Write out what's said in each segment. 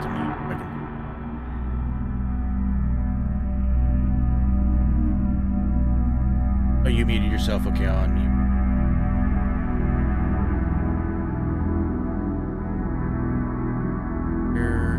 forgot to mute. Oh, you muted yourself. Okay, I'll unmute. Here.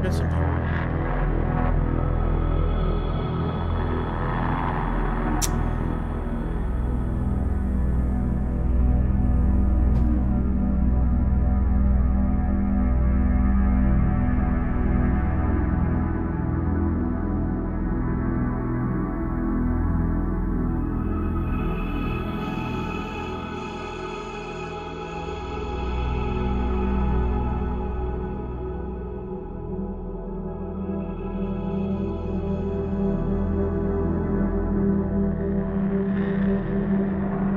Got some people.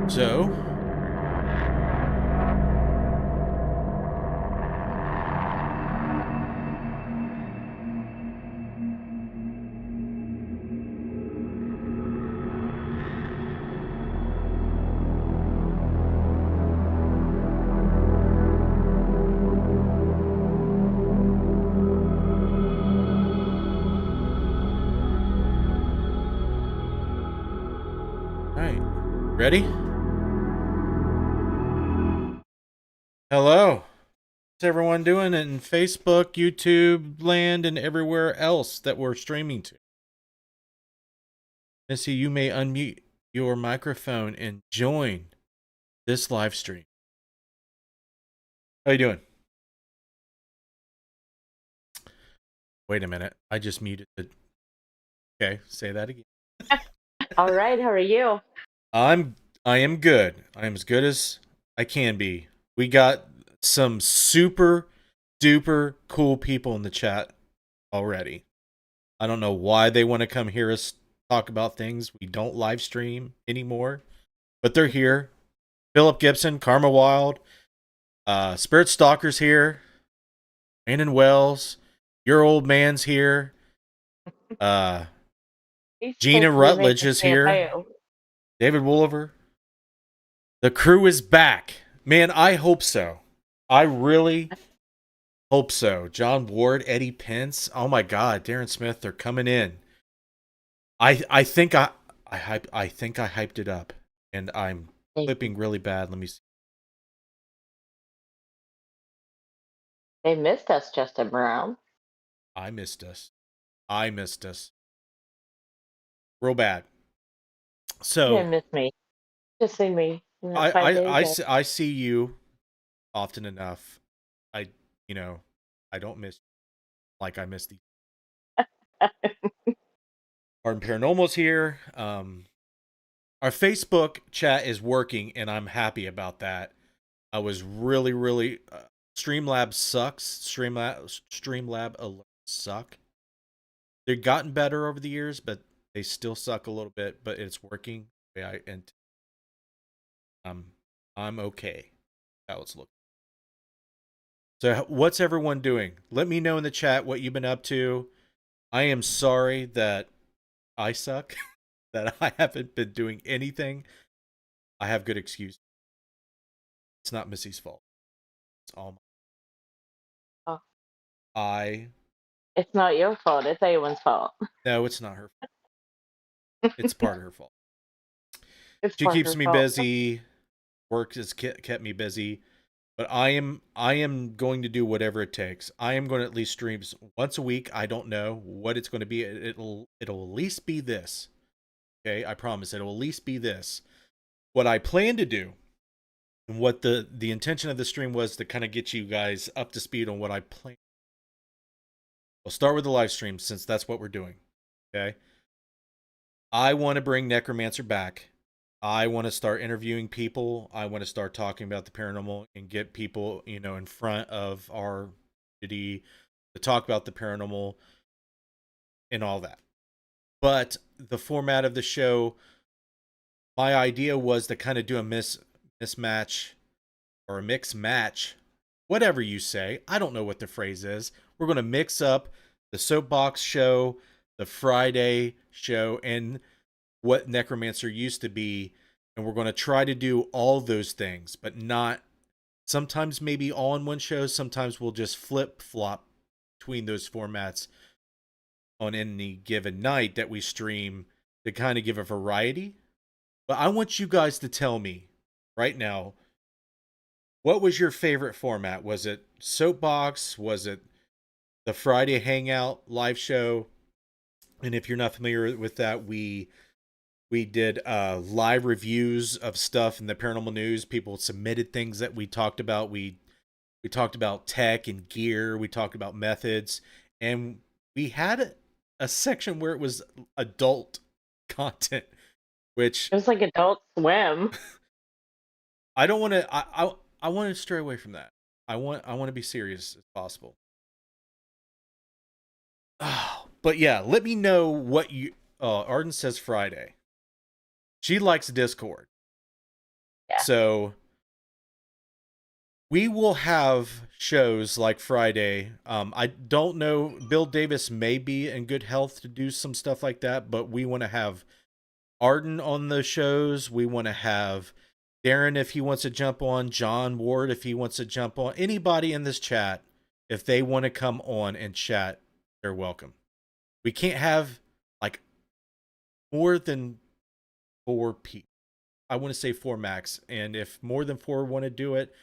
So, all right, ready? Hello. What's everyone doing in Facebook, YouTube land, and everywhere else that we're streaming to? Missy, you may unmute your microphone and join this live stream. How you doing? Wait a minute. I just muted it. Okay, say that again. All right, how are you? I am good. I am as good as I can be. We got some super duper cool people in the chat already. I don't know why they want to come hear us talk about things we don't live stream anymore, but they're here. Philip Gibson, Karma Wild, Spirit Stalker's here, Brandon Wells, your old man's here. Gina Rutledge is here. David Wooliver. The crew is back. Man, I hope so. I really hope so. John Ward, Eddie Pence. Oh my God, Darren Smith, they're coming in. I think I hyped it up, and I'm clipping really bad. Let me see. They missed us, Justin Brown. I missed us. Real bad. So You didn't miss me. Just see me. I see you often enough. I don't miss you like I miss these. Art and Paranormal's here. Our Facebook chat is working, and I'm happy about that. I was really Streamlab sucks. Streamlab alerts suck. They've gotten better over the years, but they still suck a little bit. But it's working. I'm okay. How it's looking. So, what's everyone doing? Let me know in the chat what you've been up to. I am sorry that I suck. That I haven't been doing anything. I have good excuse. It's not Missy's fault. It's all Oh. It's not your fault. It's anyone's fault. No, it's not her fault. It's part of her fault. She keeps me busy. Work has kept me busy. But I am going to do whatever it takes. I am going to at least stream once a week. I don't know what it's going to be. It'll at least be this. Okay, I promise it'll at least be this. What I plan to do, and what the intention of the stream was to kind of get you guys up to speed on what I plan. We'll start with the live stream since that's what we're doing. Okay. I want to bring Necromancer back. I want to start interviewing people. I want to start talking about the paranormal and get people, in front of our community to talk about the paranormal and all that. But the format of the show, my idea was to kind of do a mismatch or a mix match, whatever you say. I don't know what the phrase is. We're going to mix up the soapbox show, the Friday show, and what Necromancer used to be, and we're going to try to do all those things, but not sometimes maybe all in one show. Sometimes we'll just flip flop between those formats on any given night that we stream to kind of give a variety. But I want you guys to tell me right now, what was your favorite format? Was it soapbox? Was it the Friday hangout live show? And if you're not familiar with that, we did live reviews of stuff in the paranormal news. People submitted things that we talked about. We talked about tech and gear. We talked about methods, and we had a section where it was adult content, which It was like Adult Swim. I don't want to. I want to stray away from that. I want to be serious as possible. Oh, but yeah, let me know what you. Arden says Friday. She likes Discord. Yeah. So we will have shows like Friday. I don't know. Bill Davis may be in good health to do some stuff like that, but we want to have Arden on the shows. We want to have Darren if he wants to jump on, John Ward if he wants to jump on. Anybody in this chat, if they want to come on and chat, they're welcome. We can't have like more than 4 people. I want to say 4 max, and if more than 4 want to do it,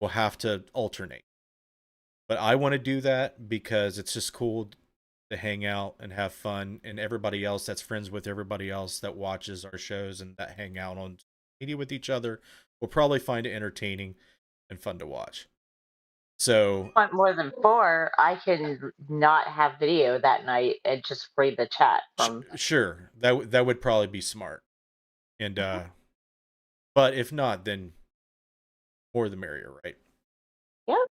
we'll have to alternate. But I want to do that because it's just cool to hang out and have fun, and everybody else that's friends with everybody else that watches our shows and that hang out on media with each other will probably find it entertaining and fun to watch. So Want more than 4, I can not have video that night and just read the chat from. sure, that would probably be smart. And Mhm. but if not, then more the merrier, right? Yeah.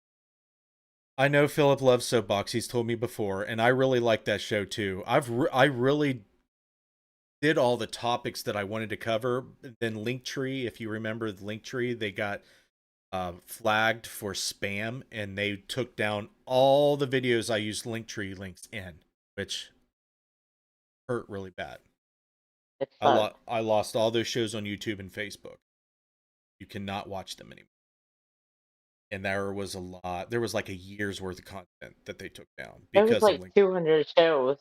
I know Philip loves Soapbox. He's told me before, and I really like that show too. I really did all the topics that I wanted to cover. Then Linktree, if you remember the Linktree, they got flagged for spam, and they took down all the videos I used Linktree links in, which hurt really bad. It sucks. I lost all those shows on YouTube and Facebook. You cannot watch them anymore. And there was a lot. There was like a year's worth of content that they took down It was because of like Link. 200 shows,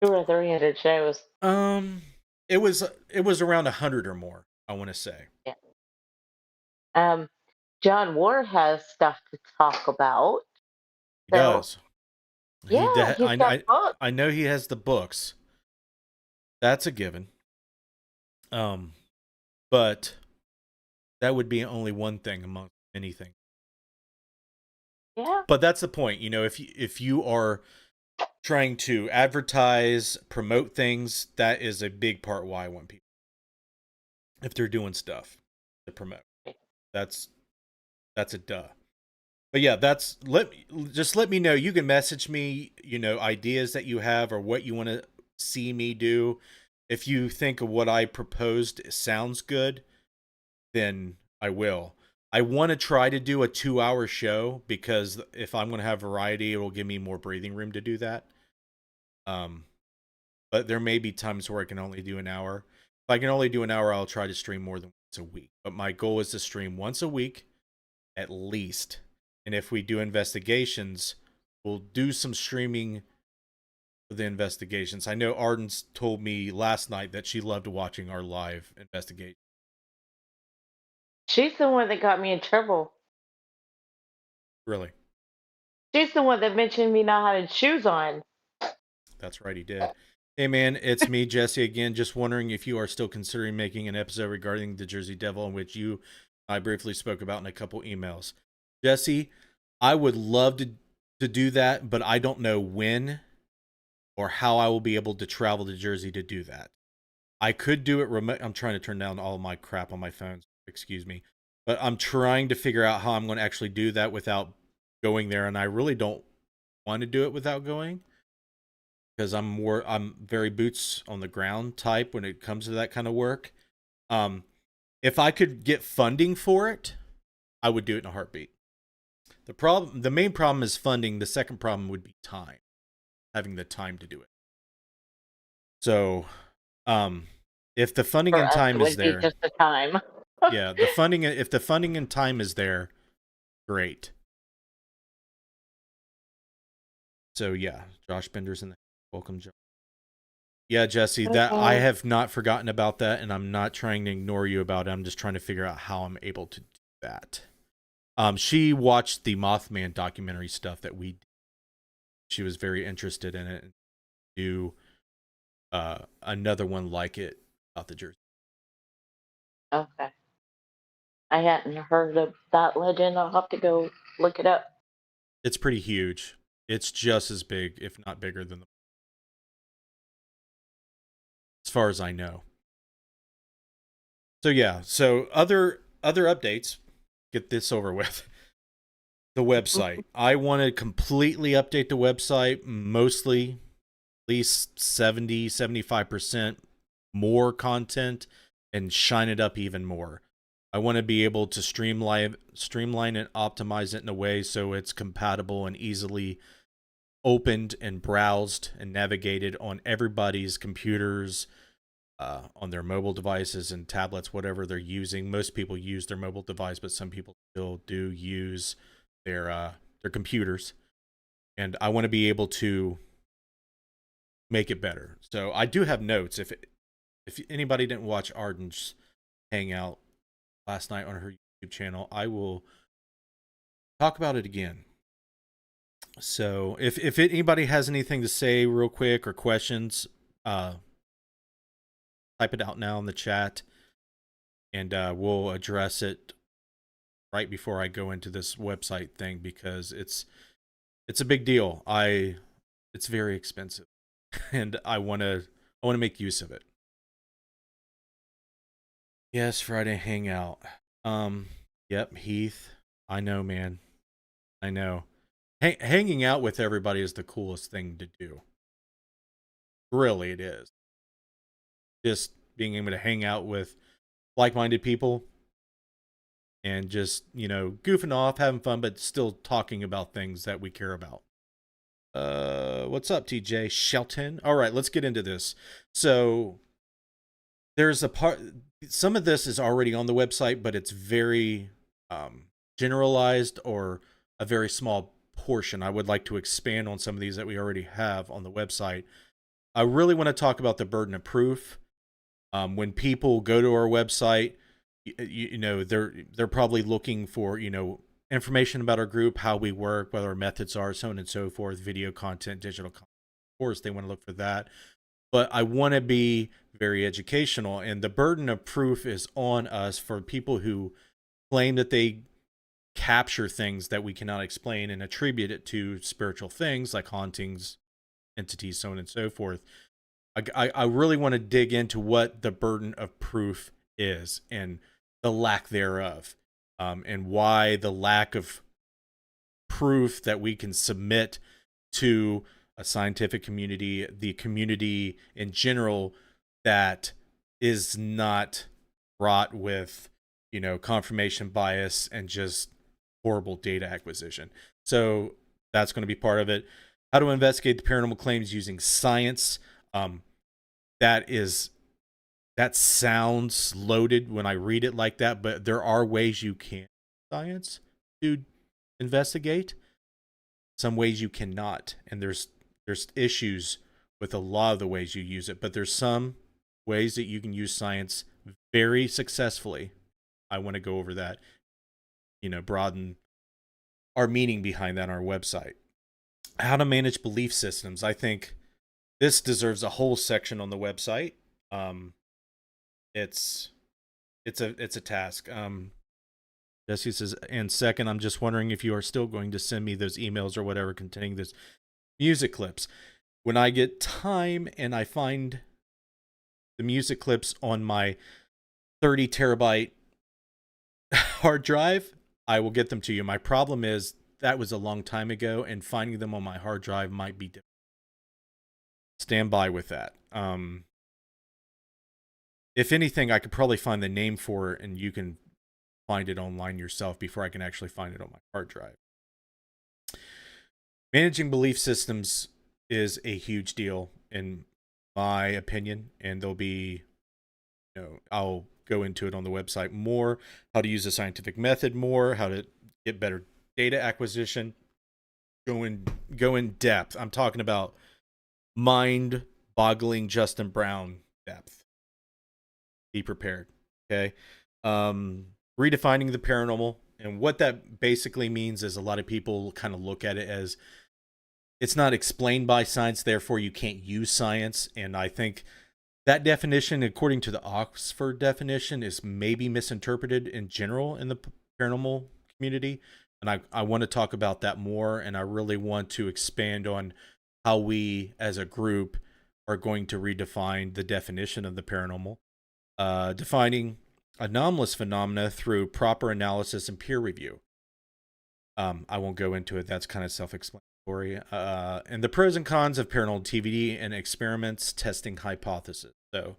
2 or 300 shows. Um, it was around 100 or more. I want to say Yeah. Um, John Ward has stuff to talk about. he So does. yeah, he's got books. I know he has the books. That's a given. But that would be only one thing among anything. Yeah. But that's the point. If you are trying to advertise, promote things, that is a big part why I want people. If they're doing stuff to promote, that's a duh. But yeah, just let me know. You can message me, ideas that you have or what you want to see me do. If you think of what I proposed sounds good, then I will. I want to try to do a 2-hour show because if I'm going to have variety, it will give me more breathing room to do that. But there may be times where I can only do an hour. If I can only do an hour, I'll try to stream more than once a week. But my goal is to stream once a week at least. And if we do investigations, we'll do some streaming for the investigations. I know Arden's told me last night that she loved watching our live investigation. She's the one that got me in trouble. Really. She's the one that mentioned me not having shoes on. That's right, he did. Hey man, it's me, Jesse, again. Just wondering if you are still considering making an episode regarding the Jersey Devil, in which I briefly spoke about in a couple emails. Jesse, I would love to do that, but I don't know when or how I will be able to travel to Jersey to do that. I could do it remote. I'm trying to turn down all my crap on my phone. Excuse me. But I'm trying to figure out how I'm going to actually do that without going there. And I really don't want to do it without going, because I'm very boots on the ground type when it comes to that kind of work. If I could get funding for it, I would do it in a heartbeat. The main problem is funding. The second problem would be time, having the time to do it. So, if the funding For and us, time it is would be there, just the time. yeah, if the funding and time is there, great. So yeah, Josh Bender's in the welcome, Josh. Yeah, Jesse, that I Okay. have not forgotten about that, and I'm not trying to ignore you about it. I'm just trying to figure out how I'm able to do that. She watched the Mothman documentary stuff that we did. She was very interested in it, and do another one like it about the Jersey. Okay. I hadn't heard of that legend. I'll have to go look it up. It's pretty huge. It's just as big, if not bigger than as far as I know. So yeah, so other updates. Get this over with. The website. I want to completely update the website, mostly at least 70-75% more content, and shine it up even more. I want to be able to streamline and optimize it in a way so it's compatible and easily opened and browsed and navigated on everybody's computers, on their mobile devices and tablets, whatever they're using. Most people use their mobile device, but some people still do use their computers. And I want to be able to make it better. So I do have notes. If anybody didn't watch Arden's hangout last night on her YouTube channel, I will talk about it again. So if anybody has anything to say real quick or questions, type it out now in the chat, and we'll address it right before I go into this website thing, because it's a big deal. It's very expensive, and I want to make use of it. Yes, Friday hangout. Yep, Heath. I know, man. I know. Hanging out with everybody is the coolest thing to do. Really, it is. Just being able to hang out with like-minded people and just, goofing off, having fun, but still talking about things that we care about. What's up, TJ Shelton? All right, let's get into this. So there's a part. Some of this is already on the website, but it's very generalized, or a very small portion. I would like to expand on some of these that we already have on the website. I really want to talk about the burden of proof. When people go to our website, they're probably looking for information about our group, how we work, what our methods are, so on and so forth, video content, digital content. Of course, they want to look for that. But I want to be very educational, and the burden of proof is on us for people who claim that they capture things that we cannot explain and attribute it to spiritual things like hauntings, entities, so on and so forth. I really want to dig into what the burden of proof is, and the lack thereof, and why the lack of proof that we can submit to a scientific community, the community in general, that is not wrought with, confirmation bias and just horrible data acquisition. So that's going to be part of it. How to investigate the paranormal claims using science. That sounds loaded when I read it like that, but there are ways you can science to investigate. Some ways you cannot, and there's issues with a lot of the ways you use it, but there's some ways that you can use science very successfully. I want to go over that, broaden our meaning behind that on our website. How to manage belief systems. I think this deserves a whole section on the website. Um, it's it's a task. Jesse says, and second, I'm just wondering if you are still going to send me those emails or whatever containing those music clips. When I get time and I find the music clips on my 30 terabyte hard drive, I will get them to you. My problem is that was a long time ago, and finding them on my hard drive might be difficult. Stand by with that. If anything, I could probably find the name for it, and you can find it online yourself before I can actually find it on my hard drive. Managing belief systems is a huge deal in my opinion, and there'll be, I'll go into it on the website more, how to use the scientific method more, how to get better data acquisition, go in depth. I'm talking about mind-boggling Justin Brown depth. Be prepared, okay? Redefining the paranormal, and what that basically means is a lot of people kind of look at it as it's not explained by science, therefore you can't use science. And I think that definition, according to the Oxford definition, is maybe misinterpreted in general in the paranormal community. And I want to talk about that more, and I really want to expand on how we as a group are going to redefine the definition of the paranormal, defining anomalous phenomena through proper analysis and peer review. I won't go into it. That's kind of self-explanatory. And the pros and cons of paranormal TV and experiments, testing hypothesis. So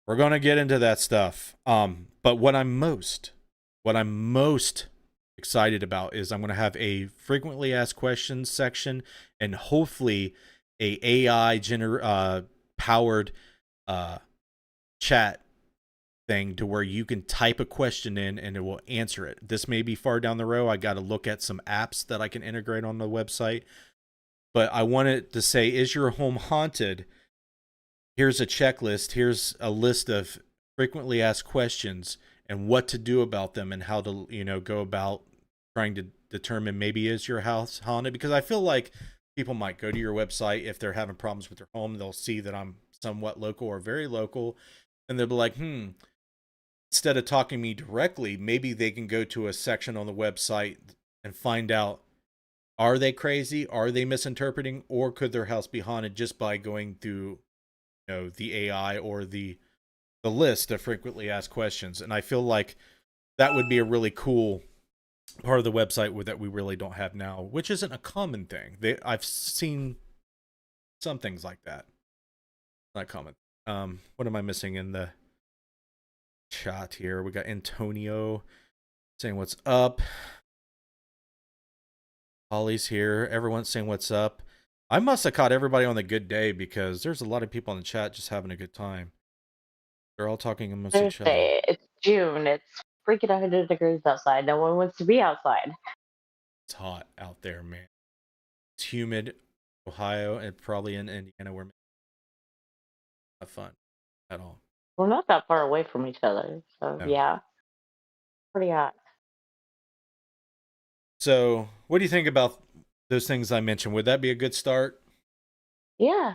we're going to get into that stuff. But what I'm most excited about is I'm going to have a frequently asked questions section, and hopefully a AI powered chat thing to where you can type a question in and it will answer it. This may be far down the road. I got to look at some apps that I can integrate on the website, but I wanted to say, is your home haunted? Here's a checklist. Here's a list of frequently asked questions and what to do about them, and how to, go about trying to determine, maybe is your house haunted? Because I feel like people might go to your website if they're having problems with their home. They'll see that I'm somewhat local or very local, and they'll be like, instead of talking to me directly, maybe they can go to a section on the website and find out, are they crazy? Are they misinterpreting? Or could their house be haunted, just by going through, the AI or the list of frequently asked questions? And I feel like that would be a really cool part of the website that we really don't have now, which isn't a common thing. I've seen some things like that. Not common. What am I missing in the chat here? We got Antonio saying what's up. Holly's here. Everyone's saying what's up. I must have caught everybody on the good day, because there's a lot of people in the chat just having a good time. They're all talking amongst each other. Thursday, it's June. It's freaking 100 degrees outside. No one wants to be outside. It's hot out there, man. It's humid. Ohio and probably in Indiana, we're not fun at all. We're not that far away from each other, so No. yeah, pretty hot. So, what do you think about those things I mentioned? Would that be a good start? Yeah.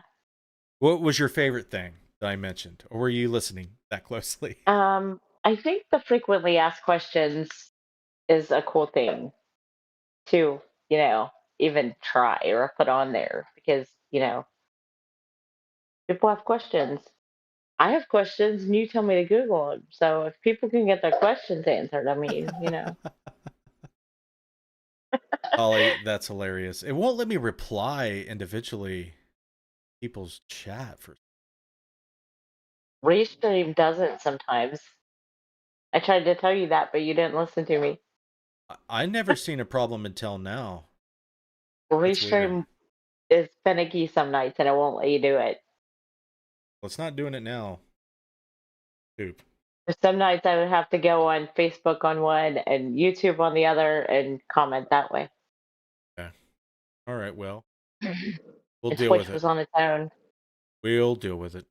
What was your favorite thing that I mentioned, or were you listening that closely? I think the frequently asked questions is a cool thing to, you know, even try or put on there, because, people have questions. I have questions and you tell me to Google them. So if people can get their questions answered, I mean, Ollie, that's hilarious. It won't let me reply individually people's chat for. Restream doesn't sometimes. I tried to tell you that, but you didn't listen to me. I never seen a problem until now. That's weird. Restream is finicky some nights and it won't let you do it. Well, it's not doing it now. Poop. Some nights I would have to go on Facebook on one and YouTube on the other and comment that way. Yeah. All right. Well, we'll And deal with Twitch it. was on its own. We'll deal with it.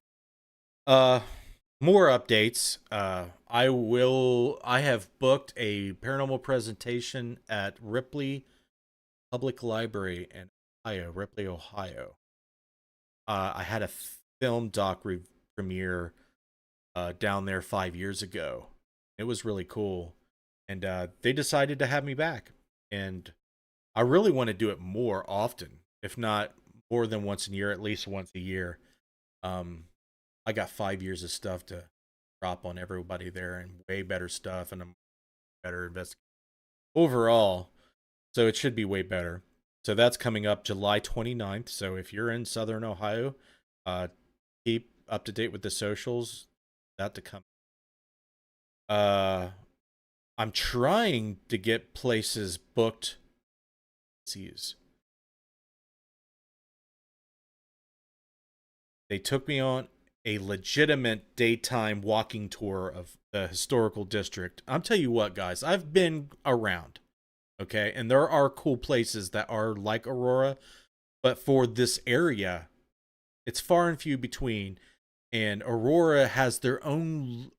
More updates. I have booked a paranormal presentation at Ripley Public Library in Ohio, Ripley, Ohio. I had a film premiere down there 5 years ago. It was really cool, and they decided to have me back. And I really want to do it more often, if not more than once a year, at least once a year. Um, I got 5 years of stuff to drop on everybody there, and way better stuff, and a better invest overall. So it should be way better. So that's coming up July 29th. So if you're in Southern Ohio, uh, keep up to date with the socials. That to come. Uh, I'm trying to get places booked. They took me on a legitimate daytime walking tour of the historical district. I'm tell you what, guys, I've been around, okay, and there are cool places that are like Aurora, but for this area, it's far and few between. And Aurora has their own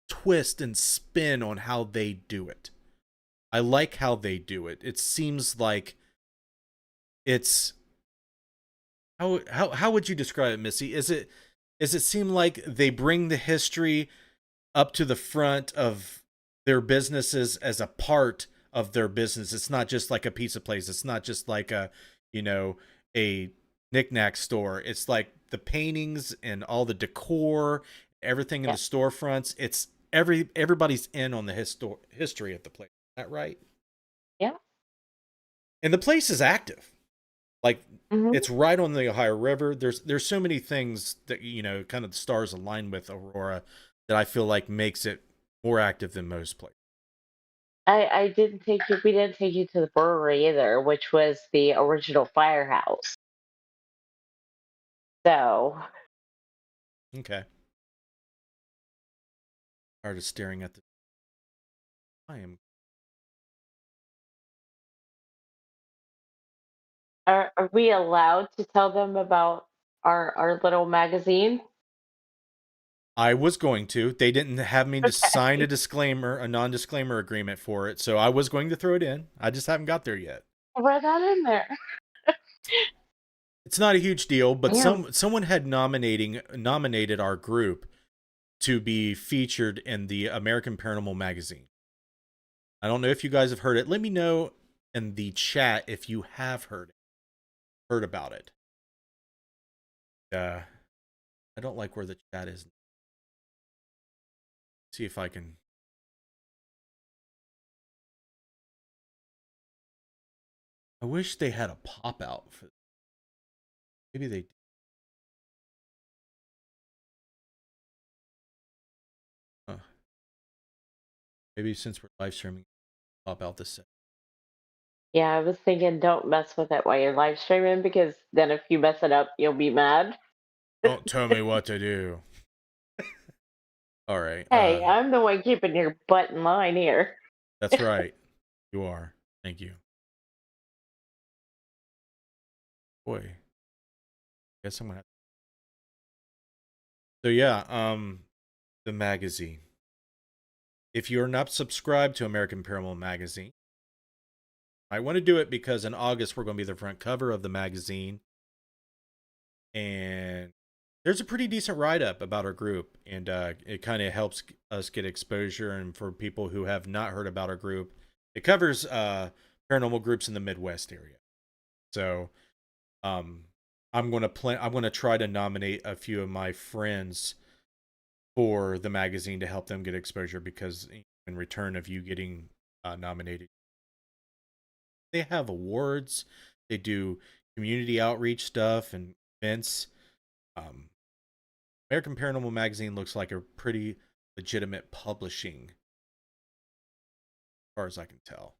twist and spin on how they do it. I like how they do it. It seems like it's how would you describe it, Missy? Is it seem like they bring the history up to the front of their businesses as a part of their business. It's not just like a pizza place. It's not just like you know, a knickknack store. It's like the paintings and all the decor, everything in Yeah. the storefronts. It's everybody's in on the history of the place. Is that right? Yeah. And the place is active. Like Hmm. it's right on the Ohio River. There's so many things that kind of the stars align with Aurora that I feel like makes it more active than most places. I didn't take you. We didn't take you to the brewery either, which was the original firehouse. So, Okay. Tired of staring at the time. are we allowed to tell them about our little magazine? I was going to. They didn't have me to sign Okay, a non-disclaimer agreement for it, so I was going to throw it in. I just haven't got there yet. wear that in there. It's not a huge deal, but Yeah. someone had nominated our group to be featured in the American Paranormal magazine. I don't know if you guys have heard it. Let me know in the chat if you have heard about it. I don't like where the chat is. See if I can. I wish they had a pop out for. Maybe they. Uh, maybe since we're live streaming, pop out this set. Yeah, I was thinking don't mess with it while you're live streaming because then if you mess it up, you'll be mad. Don't tell me what to do. All right. Hey, I'm the one keeping your butt in line here. That's right. You are. Thank you. Boy, guess I'm gonna. So yeah, the magazine. If you're not subscribed to American Paranormal magazine, I want to do it because in August we're going to be the front cover of the magazine, and there's a pretty decent write up about our group, and it kind of helps us get exposure. And for people who have not heard about our group, it covers paranormal groups in the Midwest area. So um, I'm going to try to nominate a few of my friends for the magazine to help them get exposure because in return of you getting nominated, they have awards, they do community outreach stuff and events. Um, American Paranormal Magazine looks like a pretty legitimate publishing, as far as I can tell.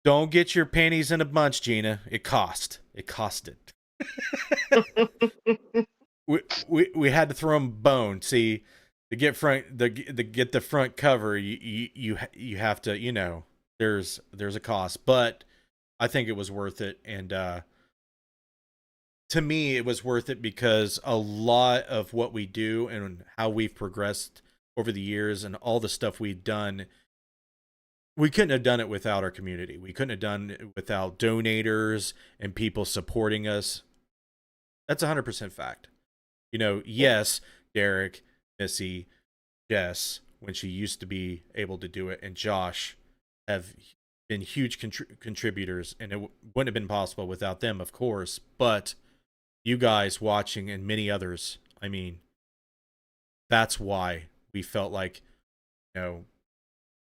Don't get your panties in a bunch, Gina. It cost. It costed. We had to throw them bone. See, to get the front cover, you have to there's a cost, but I think it was worth it, and to me, it was worth it because a lot of what we do and how we've progressed over the years and all the stuff we've done, we couldn't have done it without our community. We couldn't have done it without donators and people supporting us. That's 100% fact. You know, Yeah. yes, Derek, Missy, Jess, when she used to be able to do it, and Josh have been huge contributors, and it wouldn't have been possible without them, of course. But you guys watching and many others, I mean, that's why we felt like, you know,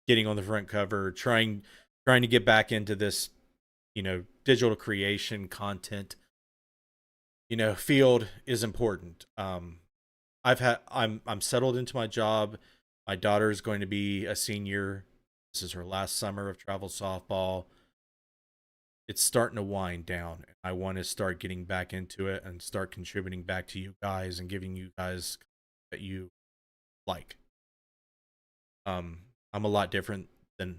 getting on the front cover, trying to get back into this, you know, digital creation content, you know, field is important. I'm settled into my job. My daughter is going to be a senior. This is her last summer of travel softball. It's starting to wind down. I want to start getting back into it and start contributing back to you guys and giving you guys that you like. I'm a lot different than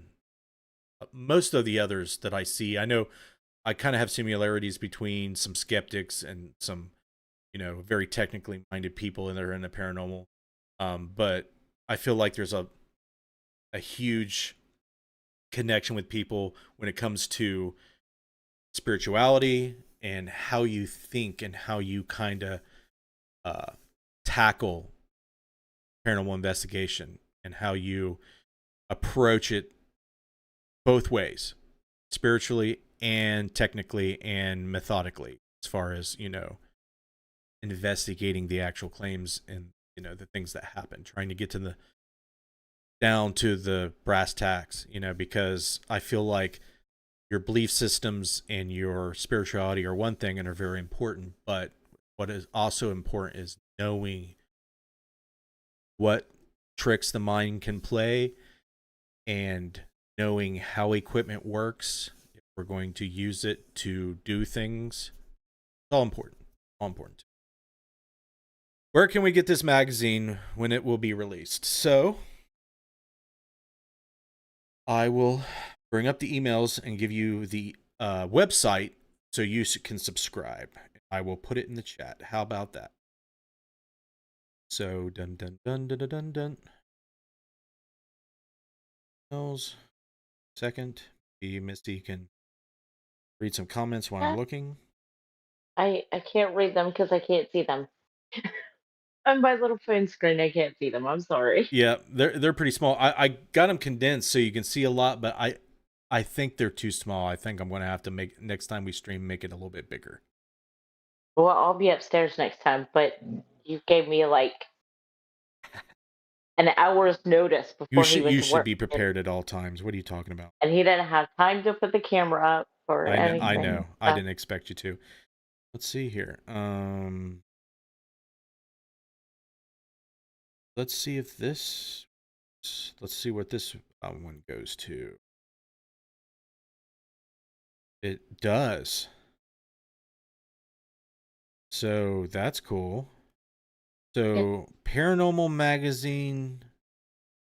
most of the others that I see. I know I kind of have similarities between some skeptics and some, you know, very technically minded people that are in the paranormal. But I feel like there's a huge connection with people when it comes to spirituality and how you think and how you kind of uh, tackle paranormal investigation and how you approach it both ways, spiritually and technically and methodically, as far as, you know, investigating the actual claims and, you know, the things that happen, trying to get to the down to the brass tacks, you know, because I feel like your belief systems and your spirituality are one thing and are very important, but what is also important is knowing what tricks the mind can play and knowing how equipment works, if we're going to use it to do things. It's all important. All important. Where can we get this magazine when it will be released? So I will bring up the emails and give you the website so you can subscribe. I will put it in the chat. How about that? So dun dun dun dun dun dun. Emails. Second, Misty can read some comments while I'm Yeah, looking. I can't read them because I can't see them. On my little phone screen, I can't see them. I'm sorry. Yeah, they're pretty small. I got them condensed so you can see a lot, but I think they're too small. I think I'm going to have to make next time we stream make it a little bit bigger. Well, I'll be upstairs next time, but you gave me like an hour's notice You before he should went you to should work, be prepared at all times. What are you talking about? and he didn't have time to put the camera up or I anything. know. I So didn't expect you to. Let's see here. Let's see if this. Let's see what this one goes to. It does. So that's cool. yeah, So Paranormal Magazine,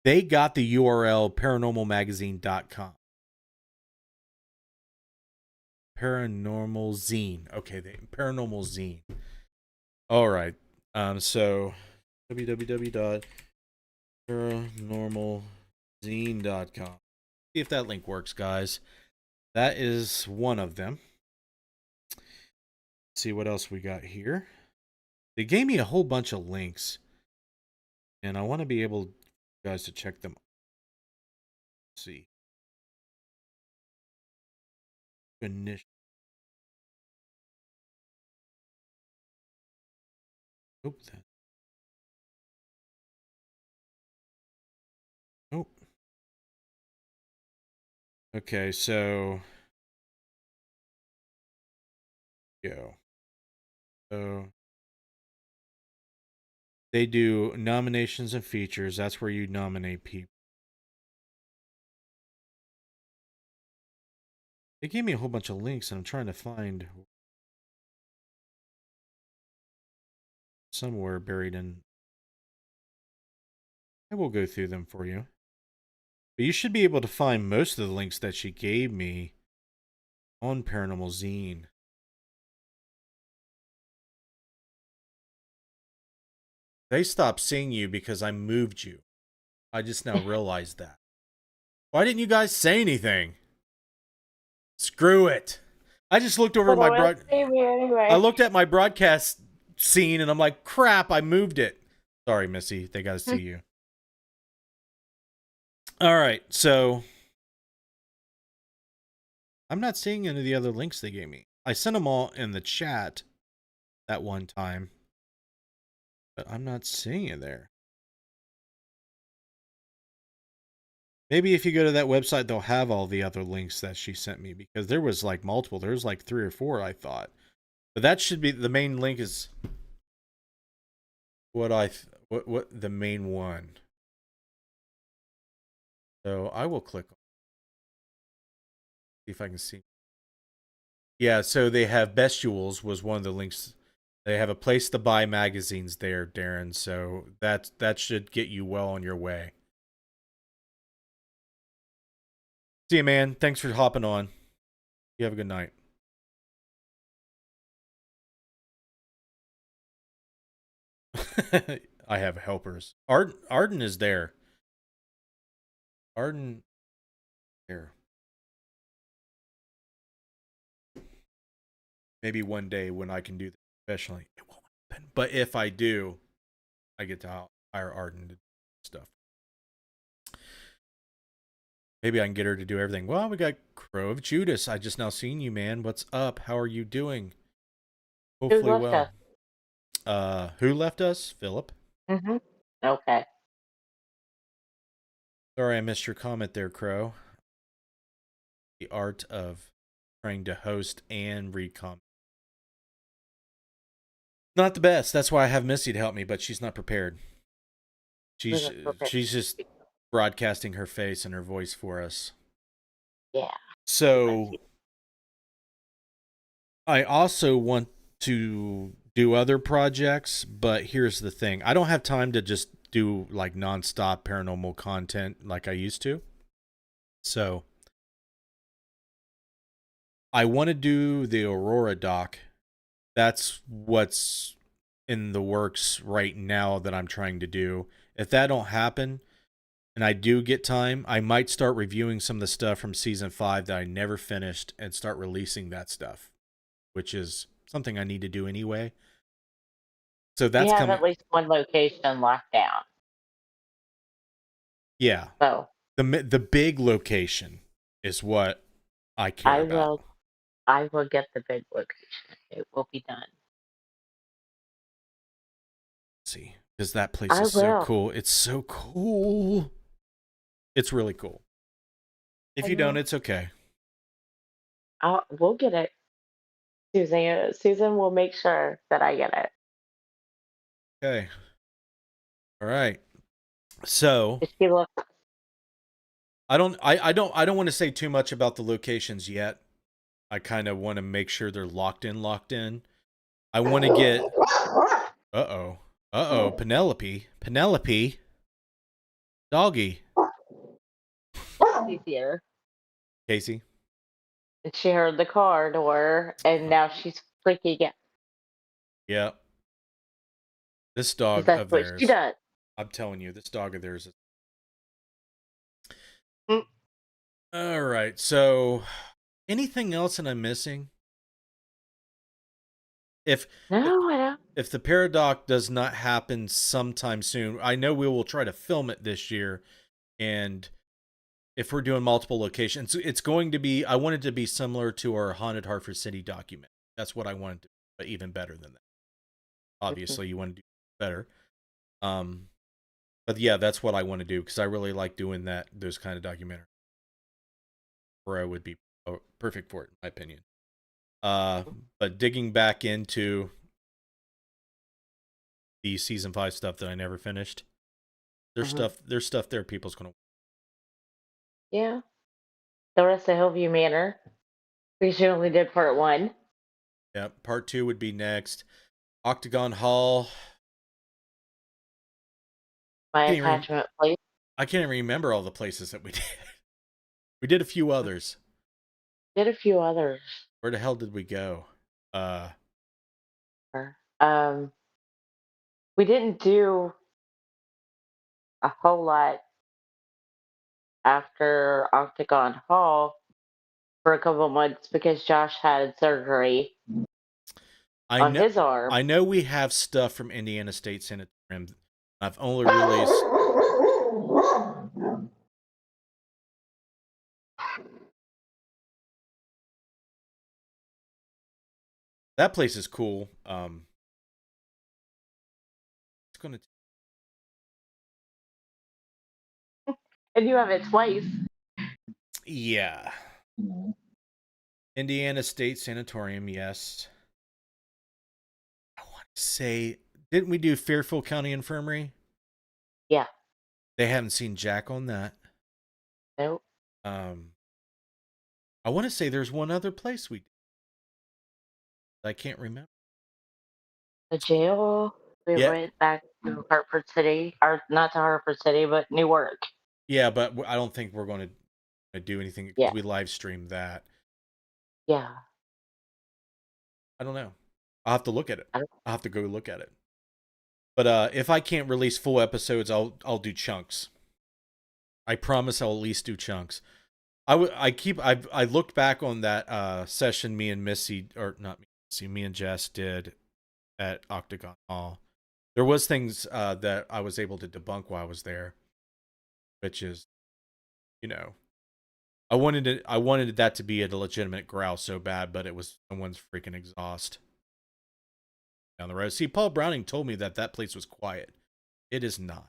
they got the URL paranormalmagazine.com. Paranormal Zine. Okay, Paranormal Zine. All right. So www.paranormalzine.com. See if that link works, guys. That is one of them. Let's see what else we got here. They gave me a whole bunch of links, and I want to be able, guys, to check them. Let's see. Finish. Nope. Nope. Okay, so go. So they do nominations and features. That's where you nominate people. They gave me a whole bunch of links, and I'm trying to find somewhere buried in. I will go through them for you. But you should be able to find most of the links that she gave me on Paranormal Zine. They stopped seeing you because I moved you. I just now realized that. Why didn't you guys say anything? Screw it. I just looked over But I my want to see me I anyway. looked at my broadcast scene and I'm like, crap, I moved it. Sorry, Missy. They got to see you. All right. So I'm not seeing any of the other links they gave me. I sent them all in the chat that one time, but I'm not seeing it there. Maybe if you go to that website, they'll have all the other links that she sent me, because there was like multiple. There was like 3 or 4, I thought. But that should be the main link is what the main one. So I will click on see if I can see. Yeah, so they have Bestuals was one of the links. They have a place to buy magazines there, Darren. So that should get you well on your way. See you, man. Thanks for hopping on. You have a good night. I have helpers. Arden is there. Arden here. Maybe one day when I can do this professionally, it won't happen. But if I do, I get to hire Arden to do stuff. Maybe I can get her to do everything. Well, we got Crow of Judas. I just now seen you, man. What's up? How are you doing? Who Hopefully left well. us? Who left us? Philip. Mm-hmm. Okay. Sorry I missed your comment there, Crow. The art of trying to host and read comments. Not the best. That's why I have Missy to help me, but she's not prepared. She's just broadcasting her face and her voice for us. Yeah. So I also want to do other projects, but here's the thing. I don't have time to just do like nonstop paranormal content like I used to. So I want to do the Aurora doc. That's what's in the works right now that I'm trying to do. If that don't happen and I do get time, I might start reviewing some of the stuff from season 5 that I never finished and start releasing that stuff, which is something I need to do anyway. So that's we have coming. at least one location locked down. Yeah. So The big location is what I care about. I will get the big location. It will be done. See, because that place I is so will. cool. It's so cool. It's really cool. If you don't, it's okay. We'll get it. Susan will make sure that I get it. Okay. All right. So If she looks, I don't want to say too much about the locations yet. I kind of want to make sure they're locked in. I want to get Penelope. Doggy. she's here. Casey. And she heard the car door, and now she's freaking out. Yeah. This dog That's of what she theirs. does. I'm telling you, this dog of theirs is. Mm. All right. So, anything else that I'm missing? If No, I don't. if the paradox does not happen sometime soon, I know we will try to film it this year. And if we're doing multiple locations, it's going to be. I want it to be similar to our Haunted Hartford City document. That's what I wanted to, but even better than that. Obviously, you want to do better. But yeah, that's what I want to do because I really like doing those kind of documentaries. Where I would be perfect for it, in my opinion. But digging back into the season 5 stuff that I never finished, there's stuff there people's gonna. Yeah. The rest of Hillview Manor. We should only did part 1. Yeah, part 2 would be next. Octagon Hall. My attachment place. I can't even remember all the places that we did. We did a few others. Did a few others. Where the hell did we go? We didn't do a whole lot after Octagon Hall for a couple months because Josh had surgery I on know his arm. I know we have stuff from Indiana State Sanitarium. I've only released that place is cool. It's gonna And you have it twice. yeah. Indiana State Sanatorium, yes. I want to say, didn't we do Fairfield County Infirmary? Yeah. They haven't seen Jack on that. Nope. Um, I want to say there's one other place we did. I can't remember. The jail. We Yeah, went back to Hartford City, or not to Hartford City, but Newark. yeah, but I don't think we're going to do anything because Yeah. we live streamed that. Yeah. I don't know. I'll have to look at it. I don't, I'll have to go look at it. But if I can't release full episodes, I'll do chunks. I promise I'll at least do chunks. I looked back on that session me and Missy, or not me, Missy, me and Jess did at Octagon Hall. There was things that I was able to debunk while I was there, which is, you know, I wanted that to be a legitimate growl so bad, but it was someone's freaking exhaust down the road. See, Paul Browning told me that that place was quiet. It is not.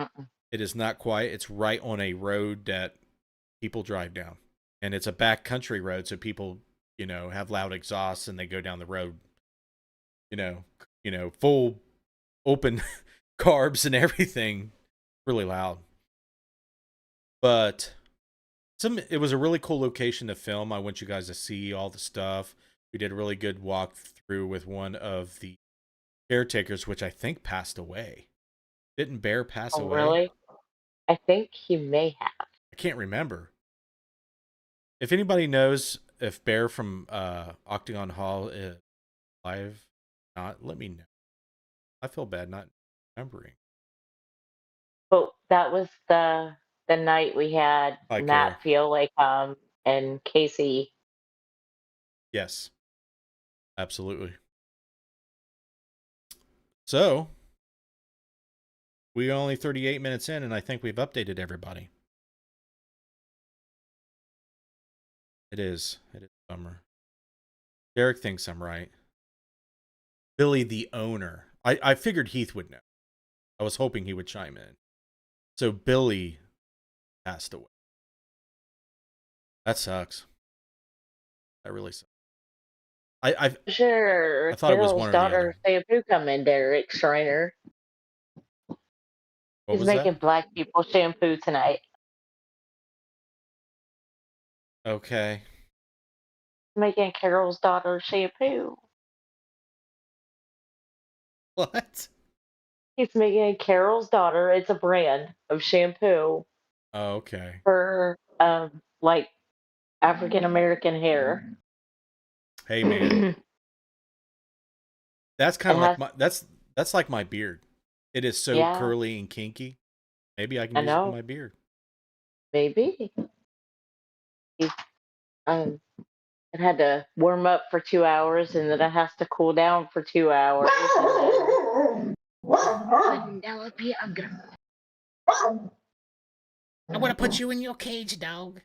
mm-mm. It is not quiet. It's right on a road that people drive down, and it's a back country road, so people, have loud exhausts and they go down the road. Full open carbs and everything, really loud. But it was a really cool location to film. I want you guys to see all the stuff. We did a really good walk through with one of the caretakers, which I think passed away. Didn't Bear pass Oh, away? really? I think he may have. I can't remember. If anybody knows if Bear from Octagon Hall is alive, not, let me know. I feel bad not remembering. But that was the night we had Hi, Carol. Matt feel like and Casey. Yes, absolutely. So we're only 38 minutes in, and I think we've updated everybody. It is. It is summer. Derek thinks I'm right. Billy, the owner. I figured Heath would know. I was hoping he would chime in. So Billy passed away. That sucks. That really sucks. Sure, I thought it was Carol's one or the daughter other. shampoo coming, Derek Schreiner. What He's was that? making black people shampoo tonight. Okay. Making Carol's daughter shampoo. What? He's making Carol's daughter. It's a brand of shampoo Oh, okay. for like African American hair. Hey, man. it That's kind of like has, that's like my beard. It is so yeah, curly and kinky. Maybe I can I use it on know. my beard. Maybe he's um. It had to warm up for 2 hours, and then it has to cool down for 2 hours, and then Penelope, I'm gonna put you in your cage, dog.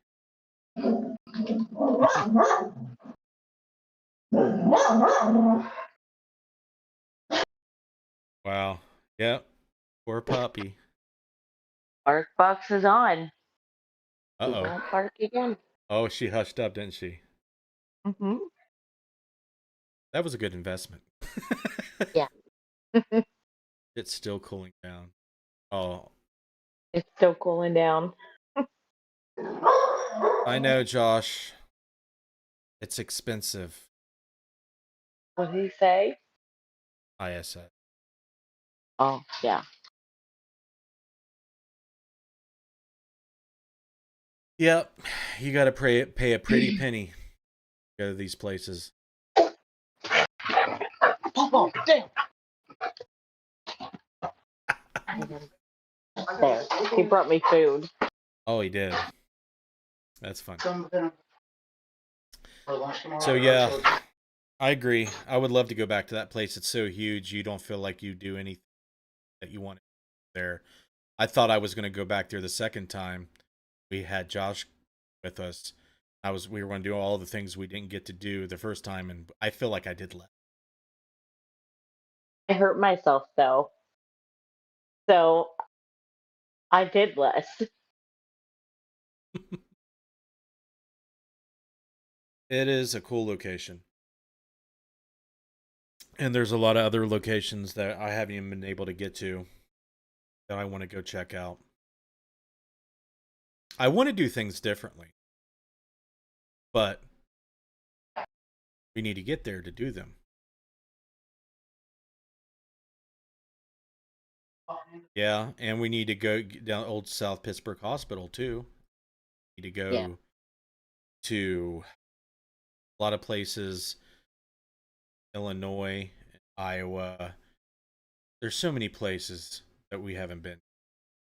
Wow. Yep. Poor puppy. Bark box is on. Uh He oh. won't bark again. Oh, she hushed up, didn't she? Hmm. That was a good investment. Yeah. It's still cooling down. Oh, It's still cooling down. I know, Josh. It's expensive. What did he say? ISS. Oh, yeah. Yep. You got to pay a pretty penny to go to these places. Oh, damn. There. He brought me food. Oh, he did. That's fun. Some of them for lunch tomorrow. So yeah, I agree. I would love to go back to that place. It's so huge. You don't feel like you do anything that you want there. I thought I was going to go back there the second time. We had Josh with us. We were going to do all the things we didn't get to do the first time, and I feel like I did less. I hurt myself though. So I did less. It is a cool location. And there's a lot of other locations that I haven't even been able to get to that I want to go check out. I want to do things differently, but we need to get there to do them. Yeah, and we need to go down Old South Pittsburgh Hospital too. We need to go to a lot of places, Illinois, Iowa. There's so many places that we haven't been.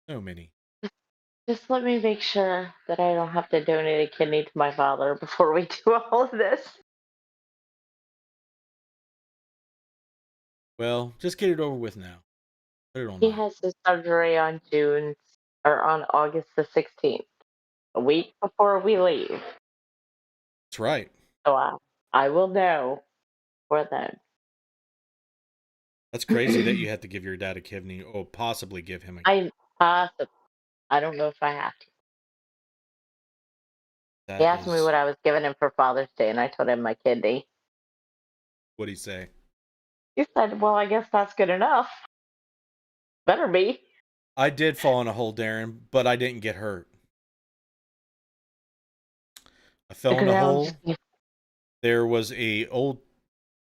So many. Just let me make sure that I don't have to donate a kidney to my father before we do all of this. Well, just get it over with now. Put it on. He has his surgery on on August the 16th, a week before we leave. That's right. So I will know for then. That's crazy that you have to give your dad a kidney, or possibly give him a. I don't know if I have to. He asked me what I was giving him for Father's Day, and I told him my kidney. What'd he say? He said, "Well, I guess that's good enough. Better be." I did fall in a hole, Darren, but I didn't get hurt. I fell in a hole. There was a old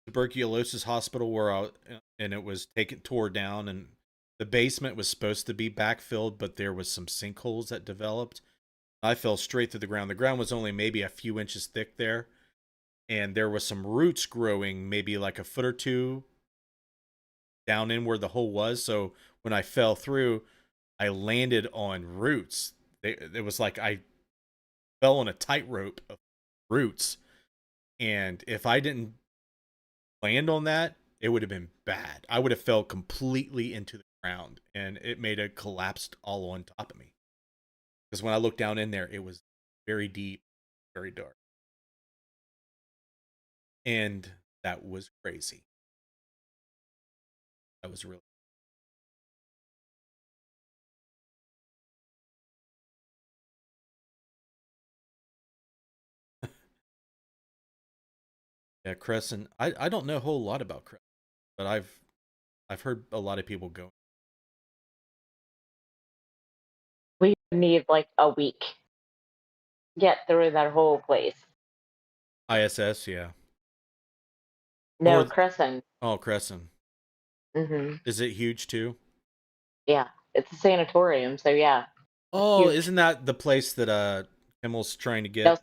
tuberculosis hospital and it was tore down, and the basement was supposed to be backfilled, but there was some sinkholes that developed. I fell straight to the ground. The ground was only maybe a few inches thick there, and there was some roots growing maybe like a foot or two down in where the hole was. So when I fell through, I landed on roots. It was like I fell on a tightrope of roots, and if I didn't land on that, it would have been bad. I would have fell completely into the ground, and it made it collapsed all on top of me. Because when I looked down in there, it was very deep, very dark. And that was crazy. That was really. Yeah, Crescent. I don't know a whole lot about Crescent, but I've heard a lot of people go. We need like a week to get through that whole place. ISS, yeah. No, Crescent. Oh, Crescent. Mm-hmm. Is it huge too? Yeah, it's a sanatorium, so yeah. Oh, isn't that the place that Kimmel's trying to get?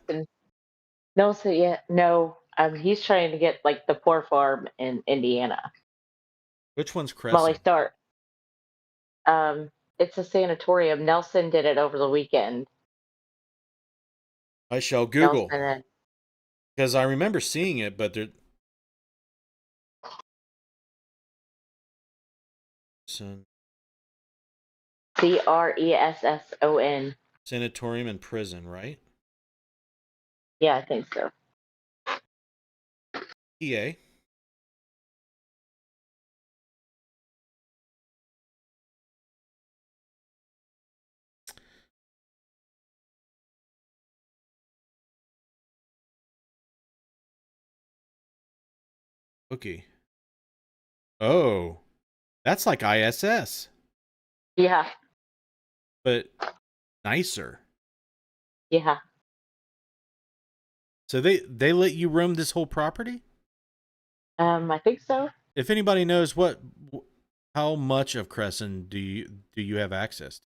Nelson, yeah, no. He's trying to get like the poor farm in Indiana. Which one's Crescent? Molly Start. It's a sanatorium. Nelson did it over the weekend. I shall Google. Because I remember seeing it, but there. Cresson. Sanatorium and prison, right? Yeah, I think so. PA. Okay. Oh, that's like ISS. Yeah. But nicer. Yeah. So they let you roam this whole property? I think so. If anybody knows how much of Crescent do you have access to?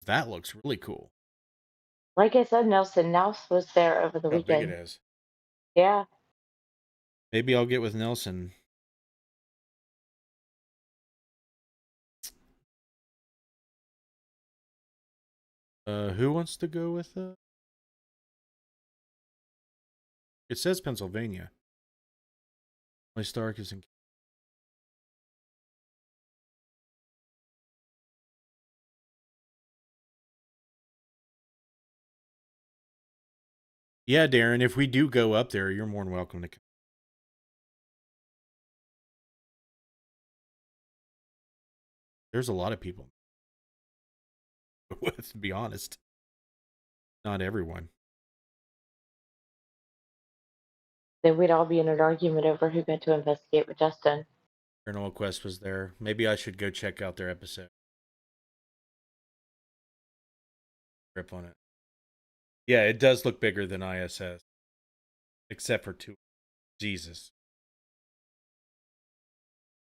That looks really cool. Like I said, Nelson was there over the weekend. How big it is. Yeah. Maybe I'll get with Nelson. Who wants to go with it says Pennsylvania. My Stark is in. Yeah, Darren, if we do go up there, you're more than welcome to come. There's a lot of people. To be honest. Not everyone. Then we'd all be in an argument over who got to investigate with Justin. Paranormal Quest was there. Maybe I should go check out their episode. Grip on it. Yeah, it does look bigger than ISS. Except for 2. Jesus.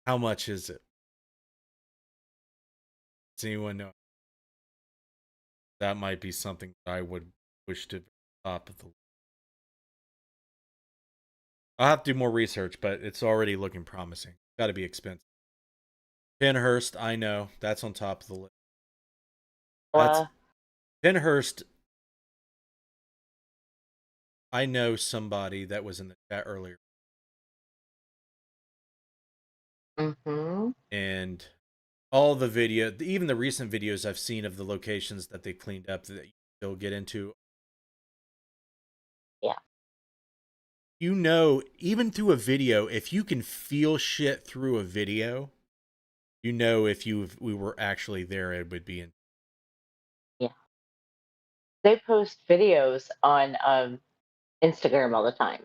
How much is it? Does anyone know? That might be something that I would wish to top of the. I'll have to do more research, but it's already looking promising. Got to be expensive. Penhurst, I know. That's on top of the list. That's Penhurst. I know somebody that was in the chat earlier. Mm-hmm. And all the video, even the recent videos I've seen of the locations that they cleaned up that you still get into. Yeah. You know, even through a video, if you can feel shit through a video, you know if we were actually there, it would be in. Yeah. They post videos on Instagram all the time.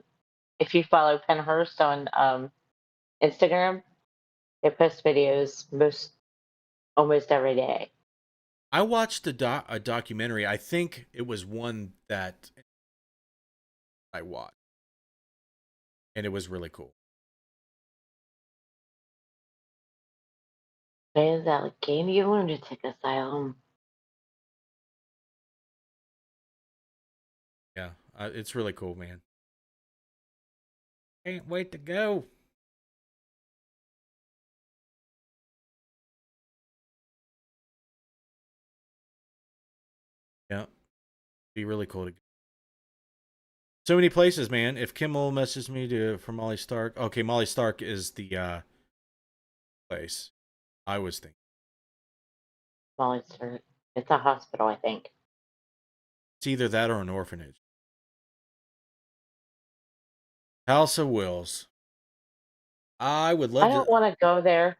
If you follow Penhurst on Instagram, they post videos almost every day. I watched a documentary. I think it was one that I watched, and it was really cool. Man's Allegheny Lunatic Asylum. Yeah, it's really cool, man. Can't wait to go. Yeah, be really cool to go. So many places, man. If Kimmel messaged me for Molly Stark, okay, Molly Stark is the place I was thinking. It's a hospital, I think. It's either that or an orphanage. House of Wills. I would love I don't to. want to go there.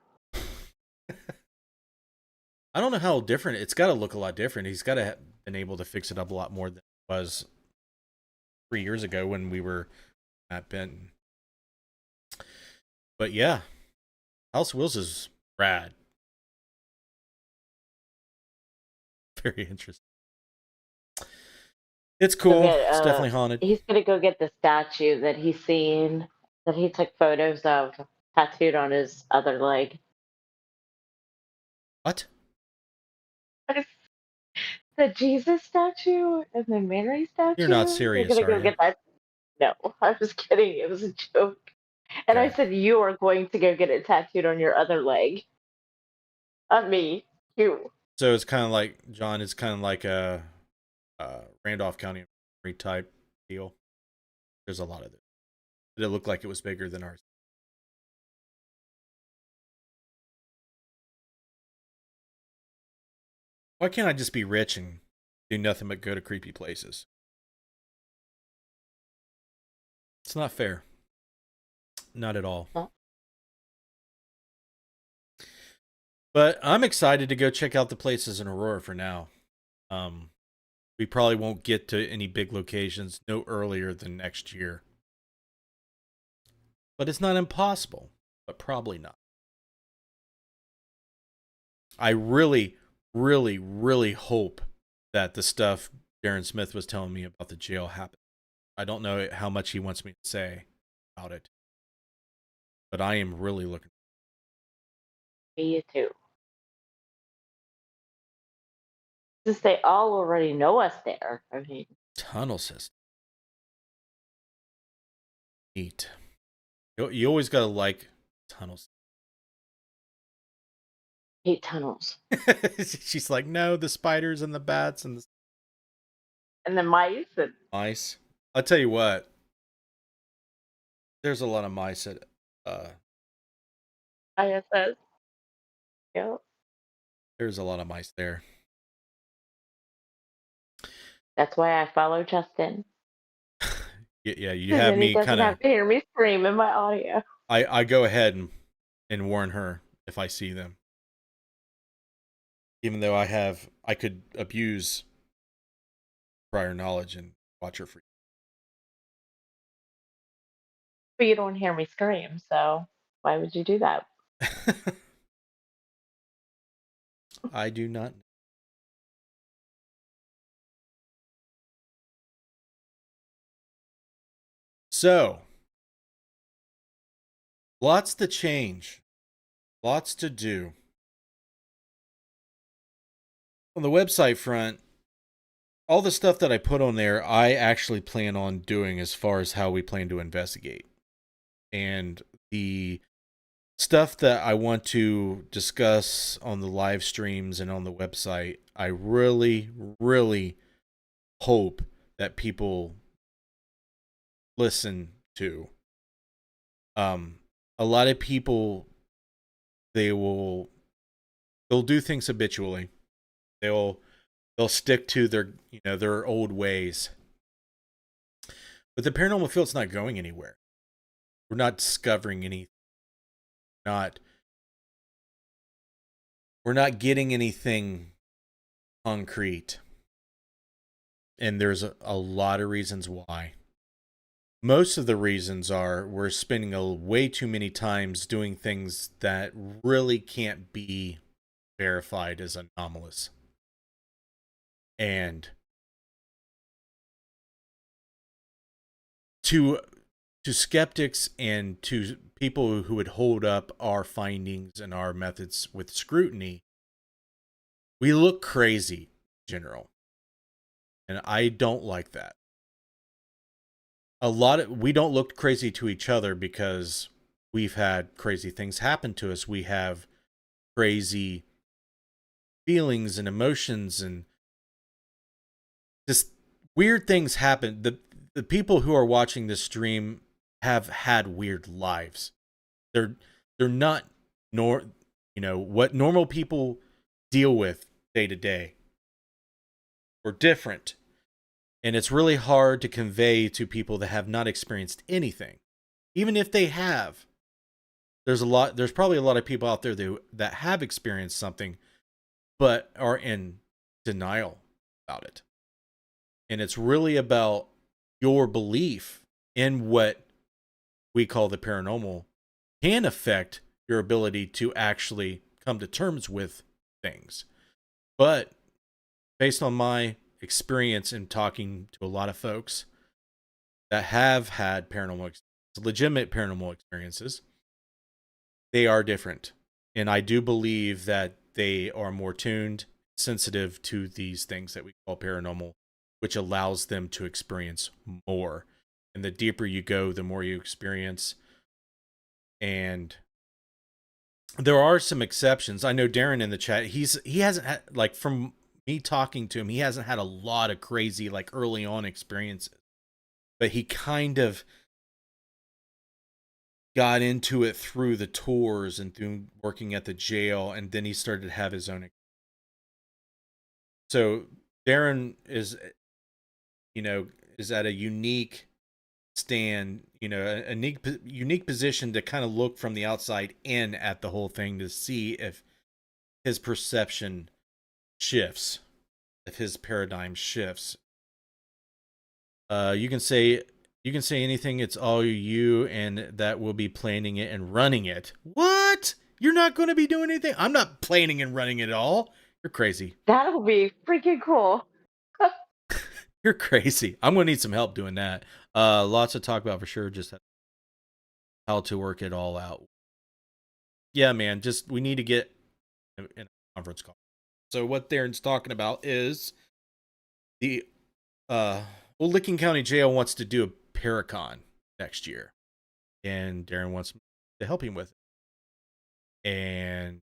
I don't know how different. It's got to look a lot different. He's got to have been able to fix it up a lot more than it was 3 years ago when we were at Benton. But yeah, House of Wills is rad. Very interesting. It's cool. It's definitely haunted. He's gonna go get the statue that he's seen, that he took photos of, tattooed on his other leg. What? The Jesus statue and the Mary statue. You're not serious, You're gonna are go you? get that? No, I was kidding. It was a joke. And I Okay. said you are going to go get it tattooed on your other leg. Not me. You. So it's kind of like John. It's kind of like a Randolph County type deal. There's a lot of it. It looked like it was bigger than ours. Why can't I just be rich and do nothing but go to creepy places? It's not fair. Not at all. Huh? But I'm excited to go check out the places in Aurora for now. We probably won't get to any big locations no earlier than next year. But it's not impossible, but probably not. I really, really, really hope that the stuff Darren Smith was telling me about the jail happened. I don't know how much he wants me to say about it, but I am really looking. Me too. Since they all already know us there. I mean, Tunnel system. Neat. You always gotta like tunnels. hate tunnels. She's like, no, the spiders and the bats and the And the mice. And Mice. I'll tell you what. There's a lot of mice at ISS. Yep. there's a lot of mice there. That's why I follow Justin. Yeah, you So have then he me doesn't kind of. have to hear me scream in my audio. I go ahead and warn her if I see them, even though I could abuse prior knowledge and watch her for. But you don't hear me scream, so why would you do that? I do not. So, lots to change, lots to do. On the website front, all the stuff that I put on there, I actually plan on doing as far as how we plan to investigate. And the stuff that I want to discuss on the live streams and on the website, I really, really hope that people listen to. A lot of people, they'll do things habitually. They'll stick to their old ways. But the paranormal field's not going anywhere. We're not discovering anything. We're not getting anything concrete. And there's a lot of reasons why. Most of the reasons are we're spending way too many times doing things that really can't be verified as anomalous. And to skeptics and to people who would hold up our findings and our methods with scrutiny, we look crazy in general. And I don't like that. We don't look crazy to each other because we've had crazy things happen to us. We have crazy feelings and emotions and just weird things happen. The people who are watching this stream have had weird lives. They're not what normal people deal with day to day. We're different. And it's really hard to convey to people that have not experienced anything. Even if they have, there's probably a lot of people out there that have experienced something, but are in denial about it. And it's really about your belief in what we call the paranormal can affect your ability to actually come to terms with things. But based on my experience in talking to a lot of folks that have had legitimate paranormal experiences, they are different. And I do believe that they are more tuned, sensitive to these things that we call paranormal, which allows them to experience more. And the deeper you go, the more you experience. And there are some exceptions. I know Darren in the chat, he hasn't had, like, from me talking to him, he hasn't had a lot of crazy, like, early on experiences. But he kind of got into it through the tours and through working at the jail, and then he started to have his own. So Darren is at a unique stand, a unique position to kind of look from the outside in at the whole thing to see if his perception shifts, if his paradigm shifts. You can say anything. It's all you, and that will be planning it and running it. What? You're not going to be doing anything? I'm not planning and running it all. You're crazy. That'll be freaking cool. You're crazy. I'm going to need some help doing that. Lots to talk about for sure. Just how to work it all out. Yeah, man. Just we need to get in a conference call. So what Darren's talking about is the Licking County Jail wants to do a Paracon next year, and Darren wants to help him with it. And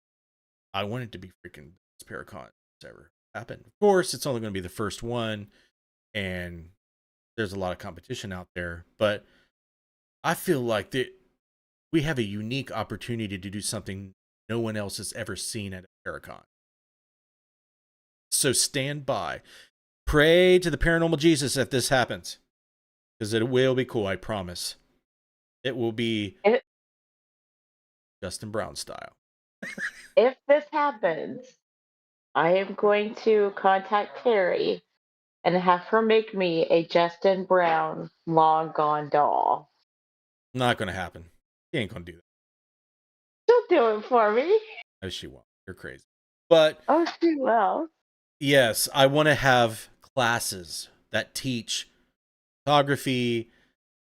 I want it to be freaking this Paracon that's ever happened. Of course, it's only going to be the first one, and there's a lot of competition out there. But I feel like that we have a unique opportunity to do something no one else has ever seen at a Paracon. So stand by. Pray to the paranormal Jesus if this happens. Because it will be cool, I promise. It will be Justin Brown style. If this happens, I am going to contact Terry and have her make me a Justin Brown long gone doll. Not going to happen. She ain't going to do that. She'll do it for me. No, she won't. You're crazy. But Oh, she will. yes, I want to have classes that teach photography,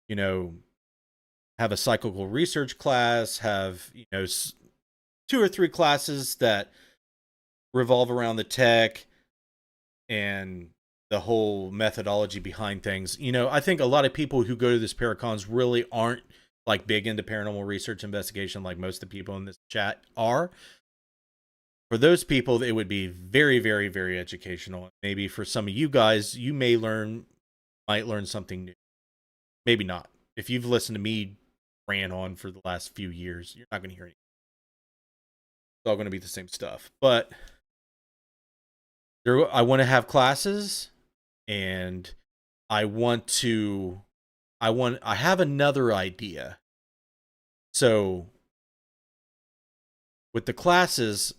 you know, have a psychical research class, have, 2 or 3 classes that revolve around the tech and the whole methodology behind things. I think a lot of people who go to this Paracons really aren't like big into paranormal research investigation like most of the people in this chat are. For those people, it would be very, very, very educational. Maybe for some of you guys, you might learn something new. Maybe not. If you've listened to me ran on for the last few years, you're not going to hear anything. It's all going to be the same stuff. But I want to have classes, and I have another idea. So with the classes,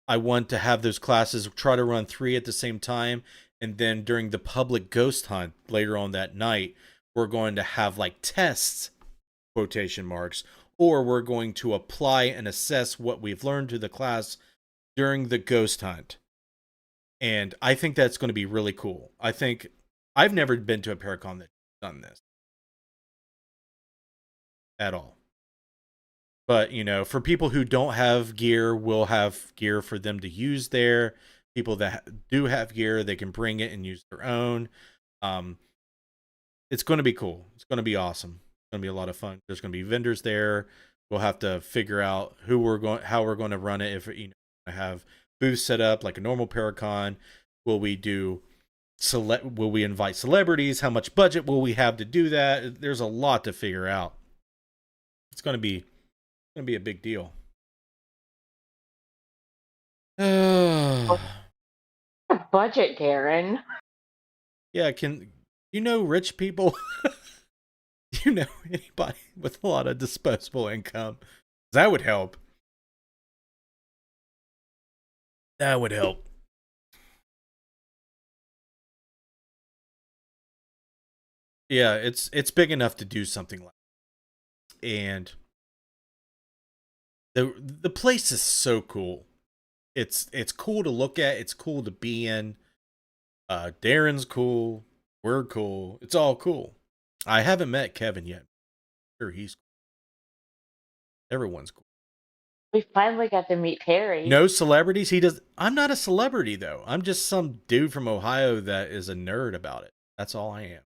I want to have those classes, try to run 3 at the same time. And then during the public ghost hunt later on that night, we're going to have like tests, quotation marks, or we're going to apply and assess what we've learned to the class during the ghost hunt. And I think that's going to be really cool. I think I've never been to a Paracon that's done this at all. But, for people who don't have gear, we'll have gear for them to use there. People that do have gear, they can bring it and use their own. It's going to be cool. It's going to be awesome. It's going to be a lot of fun. There's going to be vendors there. We'll have to figure out how we're going to run it. If have booths set up like a normal Paracon, will we invite celebrities? How much budget will we have to do that? There's a lot to figure out. It's going to be a big deal. Budget, Darren. Yeah, rich people? Do you know anybody with a lot of disposable income? That would help. That would help. Yeah, it's big enough to do something like that. And the place is so cool. It's cool to look at. It's cool to be in. Darren's cool. We're cool. It's all cool. I haven't met Kevin yet. I'm sure he's cool. Everyone's cool. We finally got to meet Terry. No celebrities. I'm not a celebrity though. I'm just some dude from Ohio that is a nerd about it. That's all I am.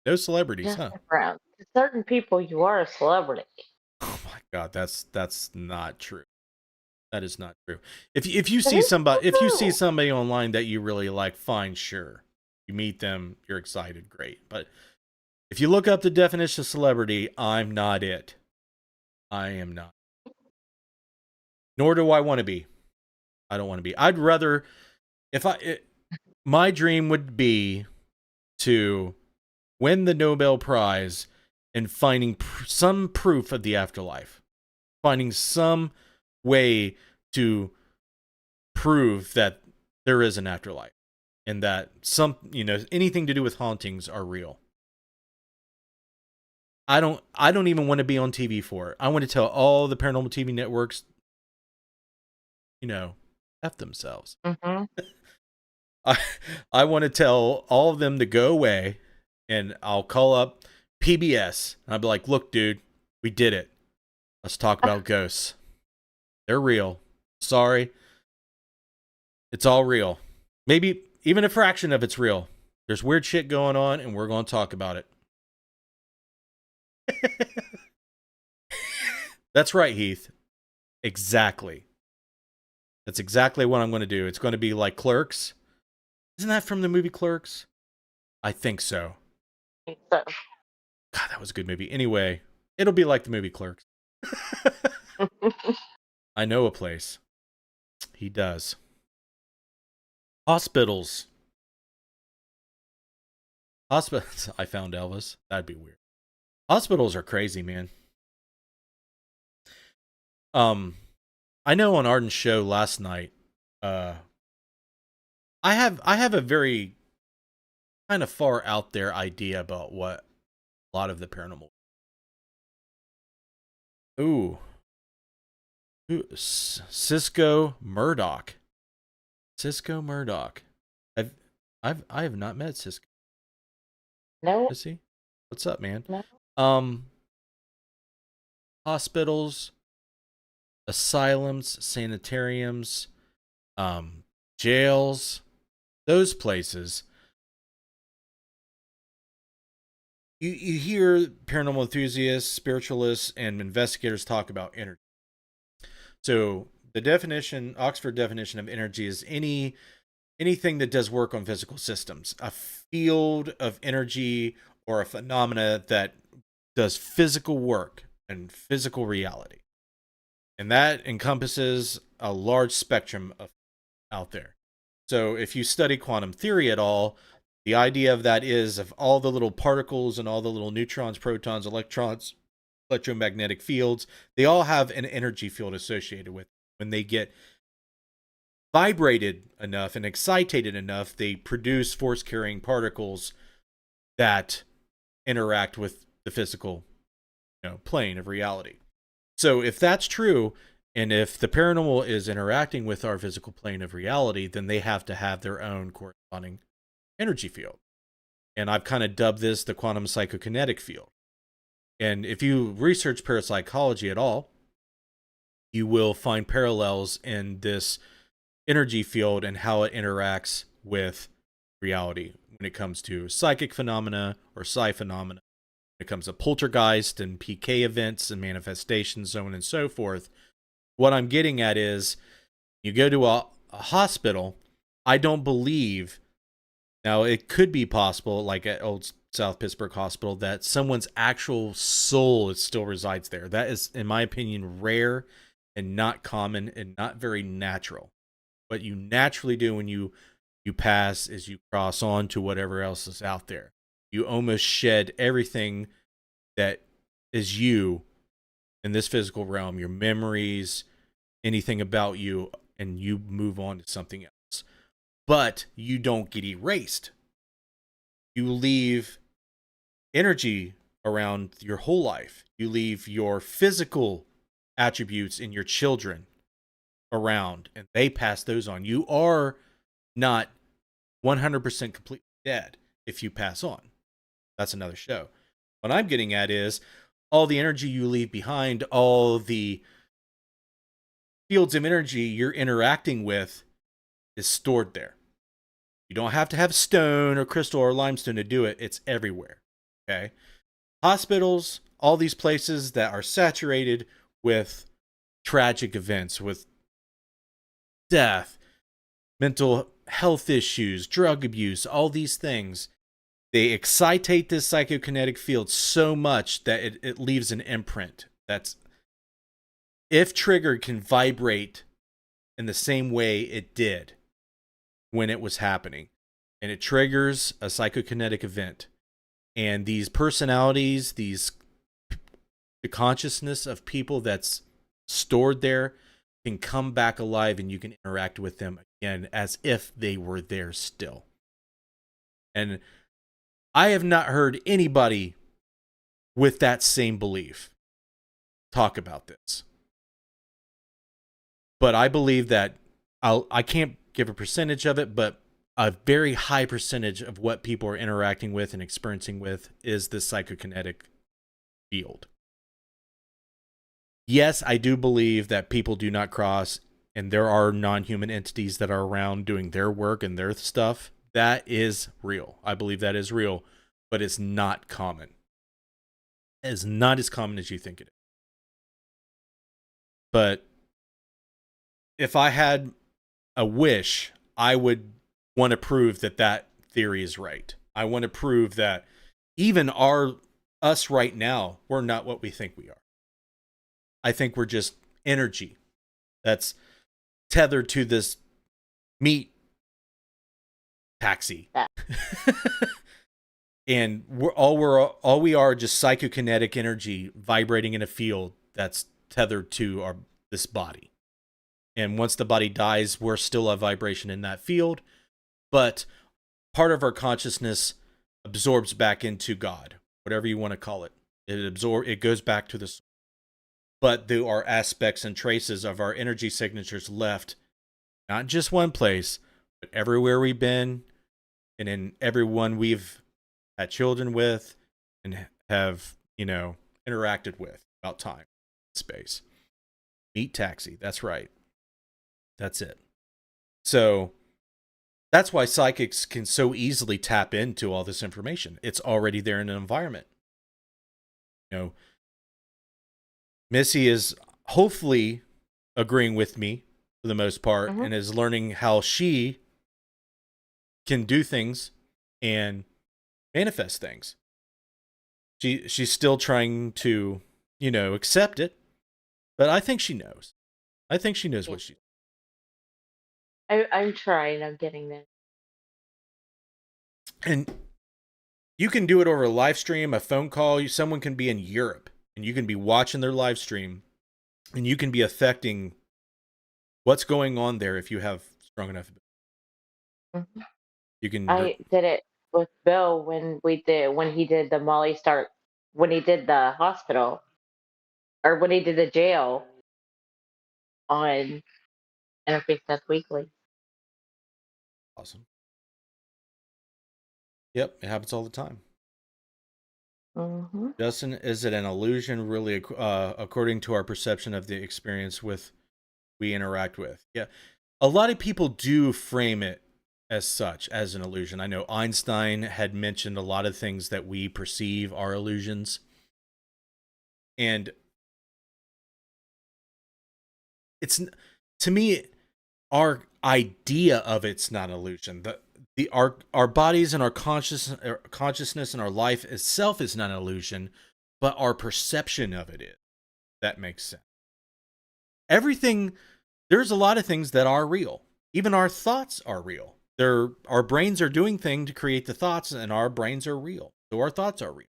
No celebrities, Justin huh? Brown. To certain people, you are a celebrity. Oh my god, that's not true. That is not true. If you see somebody online that you really like, fine, sure. You meet them, you're excited, great. But if you look up the definition of celebrity, I'm not it. I am not. Nor do I want to be. I don't want to be. I'd rather, my dream would be to win the Nobel Prize and finding some proof of the afterlife. Finding some way to prove that there is an afterlife and that anything to do with hauntings are real. I don't even want to be on TV for it. I want to tell all the paranormal TV networks, F themselves. Mm-hmm. I want to tell all of them to go away, and I'll call up PBS. And I'll be like, look, dude, we did it. Let's talk about ghosts. They're real. Sorry. It's all real. Maybe even a fraction of it's real. There's weird shit going on, and we're going to talk about it. That's right, Heath. Exactly. That's exactly what I'm going to do. It's going to be like Clerks. Isn't that from the movie Clerks? I think so. I think so. God, that was a good movie. Anyway, it'll be like the movie Clerks. I know a place. He does. Hospitals. Hospitals. I found Elvis. That'd be weird. Hospitals are crazy, man. I know on Arden's show last night, I have a very kind of far out there idea about what a lot of the paranormal. Ooh, Cisco Murdoch. Cisco Murdoch. I have not met Cisco. No, Is he? What's up, man? no. Hospitals, asylums, sanitariums, jails, those places. You hear paranormal enthusiasts, spiritualists, and investigators talk about energy. So the definition, Oxford definition of energy is anything that does work on physical systems, a field of energy or a phenomena that does physical work and physical reality. And that encompasses a large spectrum of out there. So if you study quantum theory at all, the idea of that is of all the little particles and all the little neutrons, protons, electrons, electromagnetic fields, they all have an energy field associated with it. When they get vibrated enough and excited enough, they produce force-carrying particles that interact with the physical, plane of reality. So if that's true, and if the paranormal is interacting with our physical plane of reality, then they have to have their own corresponding energy field. And I've kind of dubbed this the quantum psychokinetic field. And if you research parapsychology at all, you will find parallels in this energy field and how it interacts with reality when it comes to psychic phenomena or psi phenomena. When it comes to poltergeist and PK events and manifestations, so on and so forth. What I'm getting at is you go to a hospital, I don't believe, now it could be possible, like at Old South Pittsburgh Hospital, that someone's actual soul still resides there. That is, in my opinion, rare and not common and not very natural. What you naturally do when you pass is you cross on to whatever else is out there. You almost shed everything that is you in this physical realm, your memories, anything about you, and you move on to something else. But you don't get erased. You leave energy around your whole life. You leave your physical attributes in your children around, and they pass those on. You are not 100% completely dead if you pass on. That's another show. What I'm getting at is all the energy you leave behind, all the fields of energy you're interacting with is stored there. You don't have to have stone or crystal or limestone to do it. It's everywhere. Okay? Hospitals, all these places that are saturated with tragic events, with death, mental health issues, drug abuse, all these things, they excitate this psychokinetic field so much that it leaves an imprint that's, if triggered, can vibrate in the same way it did when it was happening. And it triggers a psychokinetic event. And these personalities, the consciousness of people that's stored there can come back alive, and you can interact with them again as if they were there still. And I have not heard anybody with that same belief talk about this. But I believe that I can't give a percentage of it, but a very high percentage of what people are interacting with and experiencing with is this psychokinetic field. Yes, I do believe that people do not cross, and there are non-human entities that are around doing their work and their stuff. That is real. I believe that is real, but it's not common. It is not as common as you think it is. But if I had a wish, I would want to prove that that theory is right. I want to prove that even us right now, we're not what we think we are. I think we're just energy that's tethered to this meat taxi. Yeah. And all we are just psychokinetic energy vibrating in a field that's tethered to this body. And once the body dies, we're still a vibration in that field, but part of our consciousness absorbs back into God, whatever you want to call it. It goes back to the soul. But there are aspects and traces of our energy signatures left, not just one place, but everywhere we've been, and in everyone we've had children with and have, interacted with about time, space. Meat taxi, that's right. That's it. So that's why psychics can so easily tap into all this information. It's already there in an environment. Missy is hopefully agreeing with me for the most part, and is learning how she can do things and manifest things. She's still trying to, accept it, but I think she knows. I think she knows what she. I'm trying. I'm getting there. And you can do it over a live stream, a phone call. Someone can be in Europe, and you can be watching their live stream, and you can be affecting what's going on there if you have strong enough. Mhm. You can. I did it with Bill when he did the Molly Start, when he did the hospital, or when he did the jail on Interfaith Death Weekly. Awesome. Yep, it happens all the time. Mm-hmm. Justin, is it an illusion really according to our perception of the experience we interact with? Yeah. A lot of people do frame it as such, as an illusion. I know Einstein had mentioned a lot of things that we perceive are illusions. And it's, to me, our idea of it's not an illusion. Our bodies and our consciousness and our life itself is not an illusion, but our perception of it is. That makes sense. There's a lot of things that are real. Even our thoughts are real. Our brains are doing things to create the thoughts, and our brains are real. So our thoughts are real.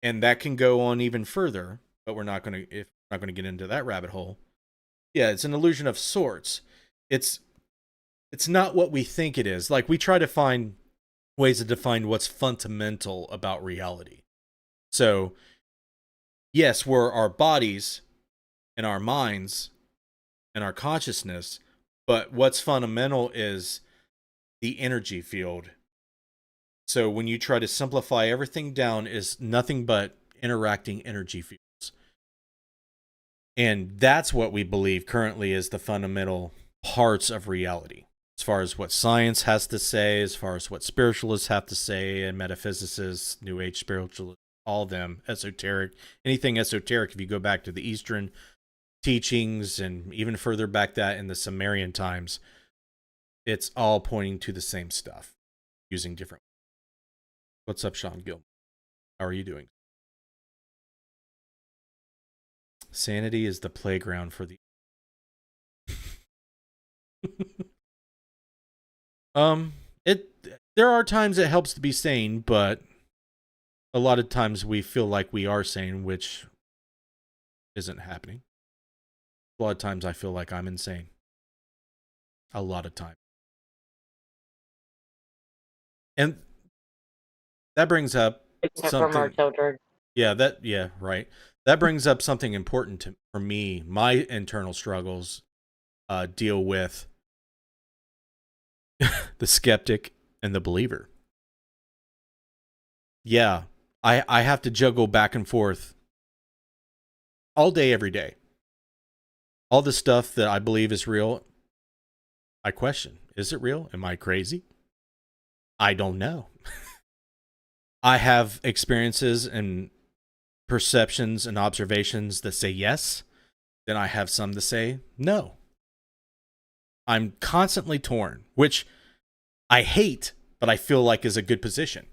And that can go on even further, but we're not going to get into that rabbit hole. Yeah, it's an illusion of sorts. It's not what we think it is. Like, we try to find ways to define what's fundamental about reality. So, yes, we're our bodies and our minds and our consciousness, but what's fundamental is the energy field. So when you try to simplify everything down, is nothing but interacting energy fields. And that's what we believe currently is the fundamental parts of reality. As far as what science has to say, as far as what spiritualists have to say, and metaphysicists, New Age spiritualists, all of them, esoteric, anything esoteric, if you go back to the Eastern teachings and even further back that in the Sumerian times, it's all pointing to the same stuff, using different. What's up, Sean Gill? How are you doing? Sanity is the playground for the. There are times it helps to be sane, but a lot of times we feel like we are sane, which isn't happening. A lot of times I feel like I'm insane. A lot of times. And that brings up Except from our something. children. Yeah, right. That brings up something important for me. My internal struggles deal with the skeptic and the believer. Yeah, I have to juggle back and forth all day, every day. All the stuff that I believe is real, I question. Is it real? Am I crazy? I don't know. I have experiences and perceptions and observations that say yes. Then I have some that say no. I'm constantly torn, which I hate but I feel like is a good position.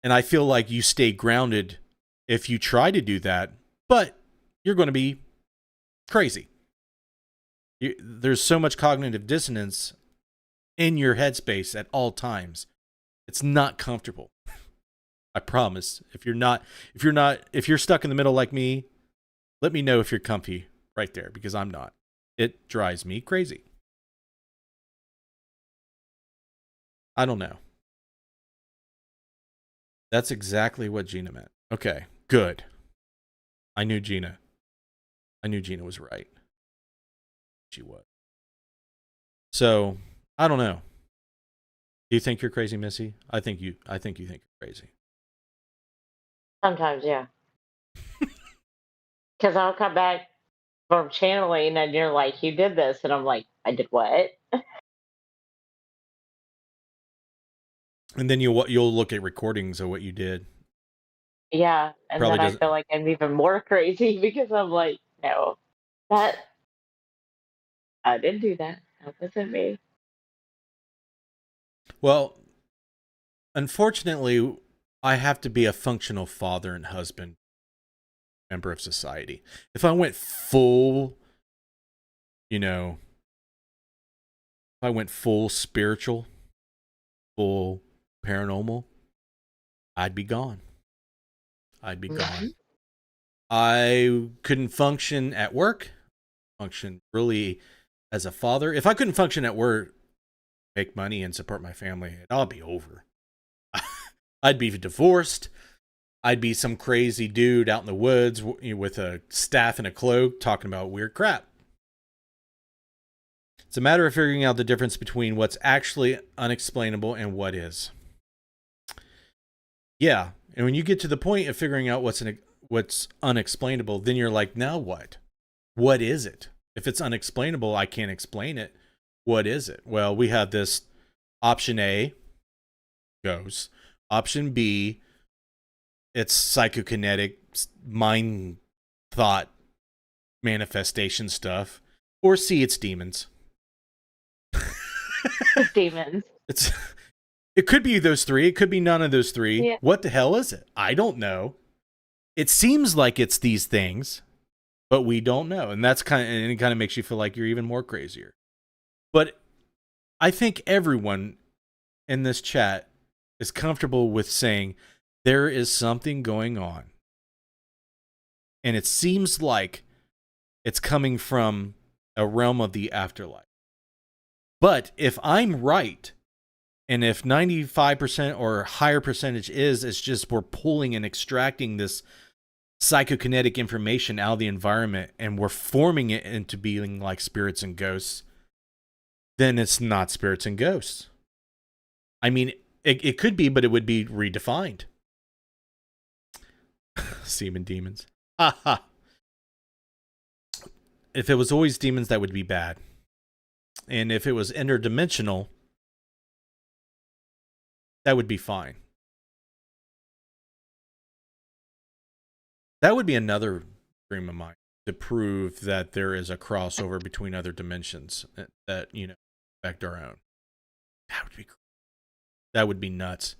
And I feel like you stay grounded if you try to do that, but you're going to be crazy. There's so much cognitive dissonance in your headspace at all times. It's not comfortable. I promise. If you're stuck in the middle like me, let me know if you're comfy right there, because I'm not. It drives me crazy. I don't know. That's exactly what Gina meant. Okay, good. I knew Gina was right. She was. So, I don't know. Do you think you're crazy, Missy? I think you think you're crazy. Sometimes, yeah. Because I'll come back from channeling and you're like, you did this. And I'm like, I did what? And then you'll look at recordings of what you did. Yeah. And Probably then I doesn't. feel like I'm even more crazy because I'm like, no, I didn't do that. That wasn't me. Well, unfortunately, I have to be a functional father and husband, member of society. If I went full, if I went full spiritual, full paranormal, I'd be gone. I'd be gone. I couldn't function at work, function really as a father. If I couldn't function at work, make money and support my family, I'll be over. I'd be divorced. I'd be some crazy dude out in the woods with a staff and a cloak talking about weird crap. It's a matter of figuring out the difference between what's actually unexplainable and what is. Yeah, and when you get to the point of figuring out what's unexplainable, then you're like, now what? What is it? If it's unexplainable, I can't explain it. What is it? Well, we have this option A, ghosts. Option B, it's psychokinetic, mind thought manifestation stuff. Or C, it's demons. Demons. It could be those three. It could be none of those three. Yeah. What the hell is it? I don't know. It seems like it's these things, but we don't know. And it kind of makes you feel like you're even more crazier. But I think everyone in this chat is comfortable with saying there is something going on. And it seems like it's coming from a realm of the afterlife. But if I'm right, and if 95% or higher percentage it's just we're pulling and extracting this psychokinetic information out of the environment and we're forming it into being like spirits and ghosts, then it's not spirits and ghosts. I mean, it could be, but it would be redefined. Semen demons. Ha. If it was always demons, that would be bad. And if it was interdimensional, that would be fine. That would be another dream of mine, to prove that there is a crossover between other dimensions that affect our own. That would be nuts.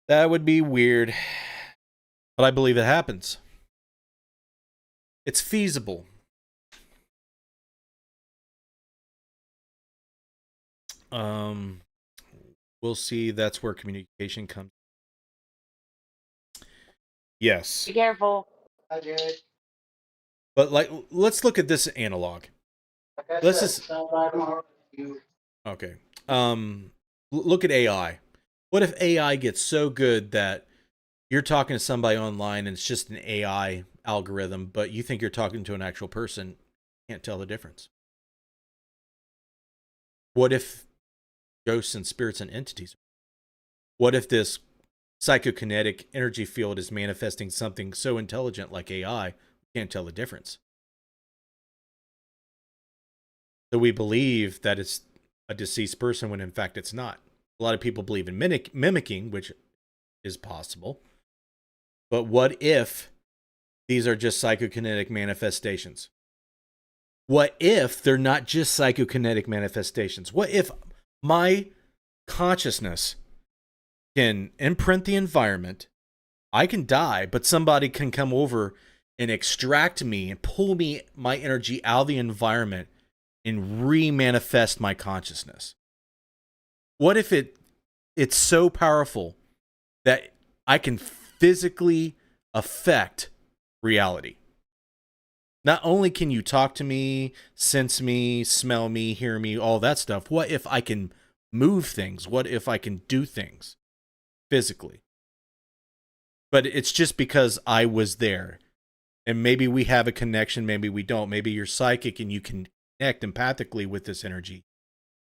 That would be weird. But I believe it happens. It's feasible. We'll see. That's where communication comes. Yes. Be careful. Hi, Jared. But let's look at this analog. Like I Let's said, just stop by tomorrow. okay. Look at AI. What if AI gets so good that you're talking to somebody online and it's just an AI algorithm, but you think you're talking to an actual person? Can't tell the difference. What if ghosts and spirits and entities? What if this psychokinetic energy field is manifesting something so intelligent like AI? Can't tell the difference. So we believe that it's a deceased person when in fact it's not. A lot of people believe in mimicking, which is possible. But what if these are just psychokinetic manifestations? What if they're not just psychokinetic manifestations? What if my consciousness can imprint the environment? I can die, but somebody can come over and extract me and pull me my energy out of the environment and re-manifest my consciousness. What if it's so powerful that I can physically affect reality? Not only can you talk to me, sense me, smell me, hear me, all that stuff. What if I can move things? What if I can do things physically? But it's just because I was there. And maybe we have a connection, maybe we don't. Maybe you're psychic and you can connect empathically with this energy.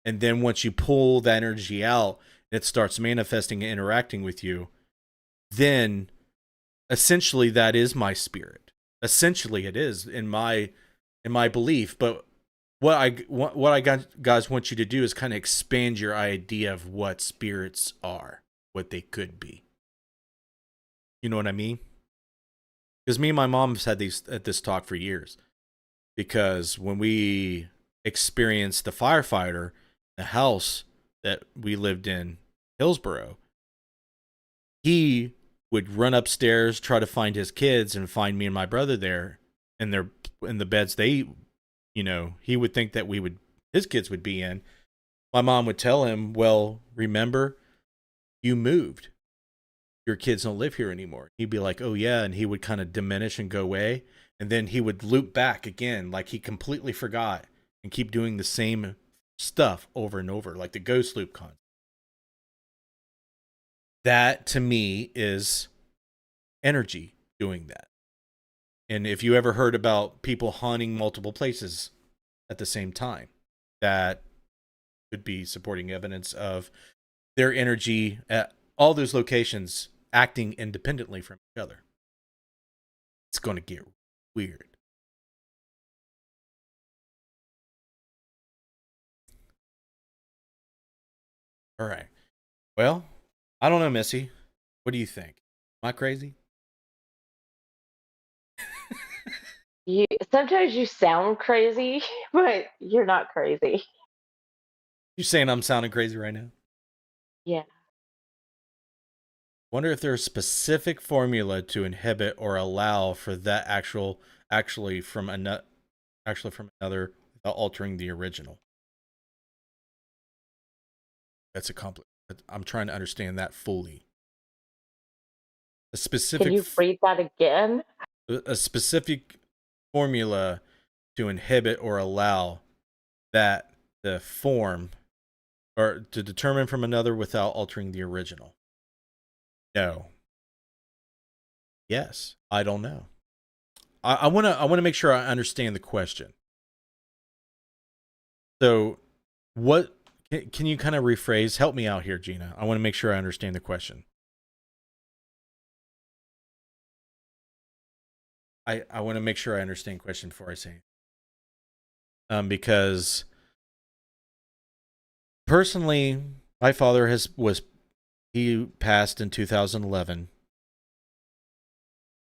And then once you pull that energy out, it starts manifesting and interacting with you. Then essentially that is my spirit. Essentially it is in my belief. But what I guys want you to do is kind of expand your idea of what spirits are, what they could be. You know what I mean? Because me and my mom have had this talk for years. Because when we experienced the firefighter, the house that we lived in, Hillsborough, he would run upstairs, try to find his kids, and find me and my brother there, and they're in the beds he would think that his kids would be in. My mom would tell him, "Well, remember, you moved. Your kids don't live here anymore." He'd be like, "Oh yeah," and he would kind of diminish and go away, and then he would loop back again, like he completely forgot, and keep doing the same stuff over and over, like the ghost loop concept. That to me is energy doing that. And if you ever heard about people haunting multiple places at the same time, that could be supporting evidence of their energy at all those locations acting independently from each other. It's going to get weird. All right. Well, I don't know, Missy. What do you think? Am I crazy? Sometimes you sound crazy, but you're not crazy. You saying I'm sounding crazy right now? Yeah. Wonder if there's a specific formula to inhibit or allow for that actually from another without altering the original. That's a complex. I'm trying to understand that fully. A Can specific you read that again? a specific formula to inhibit or allow that the form or to determine from another without altering the original. No. Yes. I don't know. I wanna make sure I understand the question. So what can you kind of rephrase? Help me out here, Gina. I want to make sure I understand the question. I want to make sure I understand the question before I say it. Because personally, my father he passed in 2011.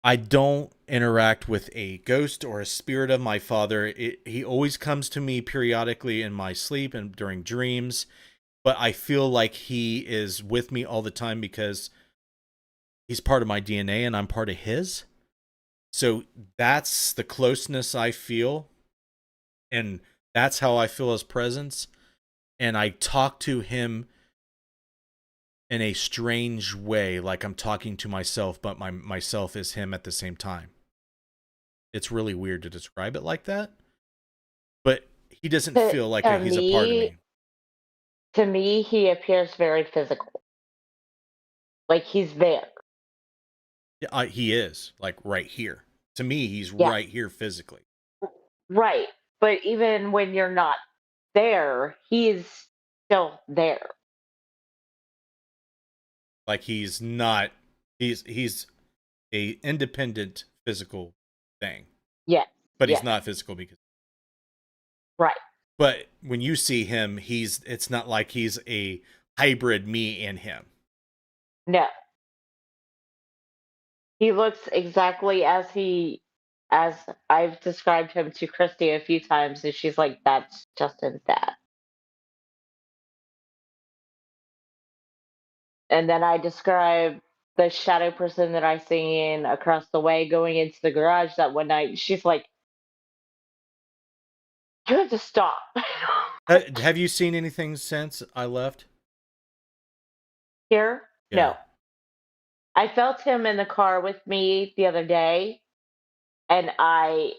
I don't interact with a ghost or a spirit of my father. He always comes to me periodically in my sleep and during dreams, but I feel like he is with me all the time because he's part of my DNA and I'm part of his. So that's the closeness I feel, and that's how I feel his presence. And I talk to him in a strange way, like I'm talking to myself, but myself is him at the same time. It's really weird to describe it like that, but he doesn't feel like he's a part of me. To me, he appears very physical. Like he's there. Yeah, he is like right here. To me, he's Yeah. right here physically. Right. But even when you're not there, he's still there. Like he's not. He's a independent physical thing. Yes. But yes. he's not physical because. Right. But when you see him, it's not like he's a hybrid me and him. No. He looks exactly as he as I've described him to Christy a few times, and she's like, "That's Justin's dad." And then I describe the shadow person that I seen across the way going into the garage that one night. She's like, "You have to stop." Have you seen anything since I left? Here? Yeah. No. I felt him in the car with me the other day, and I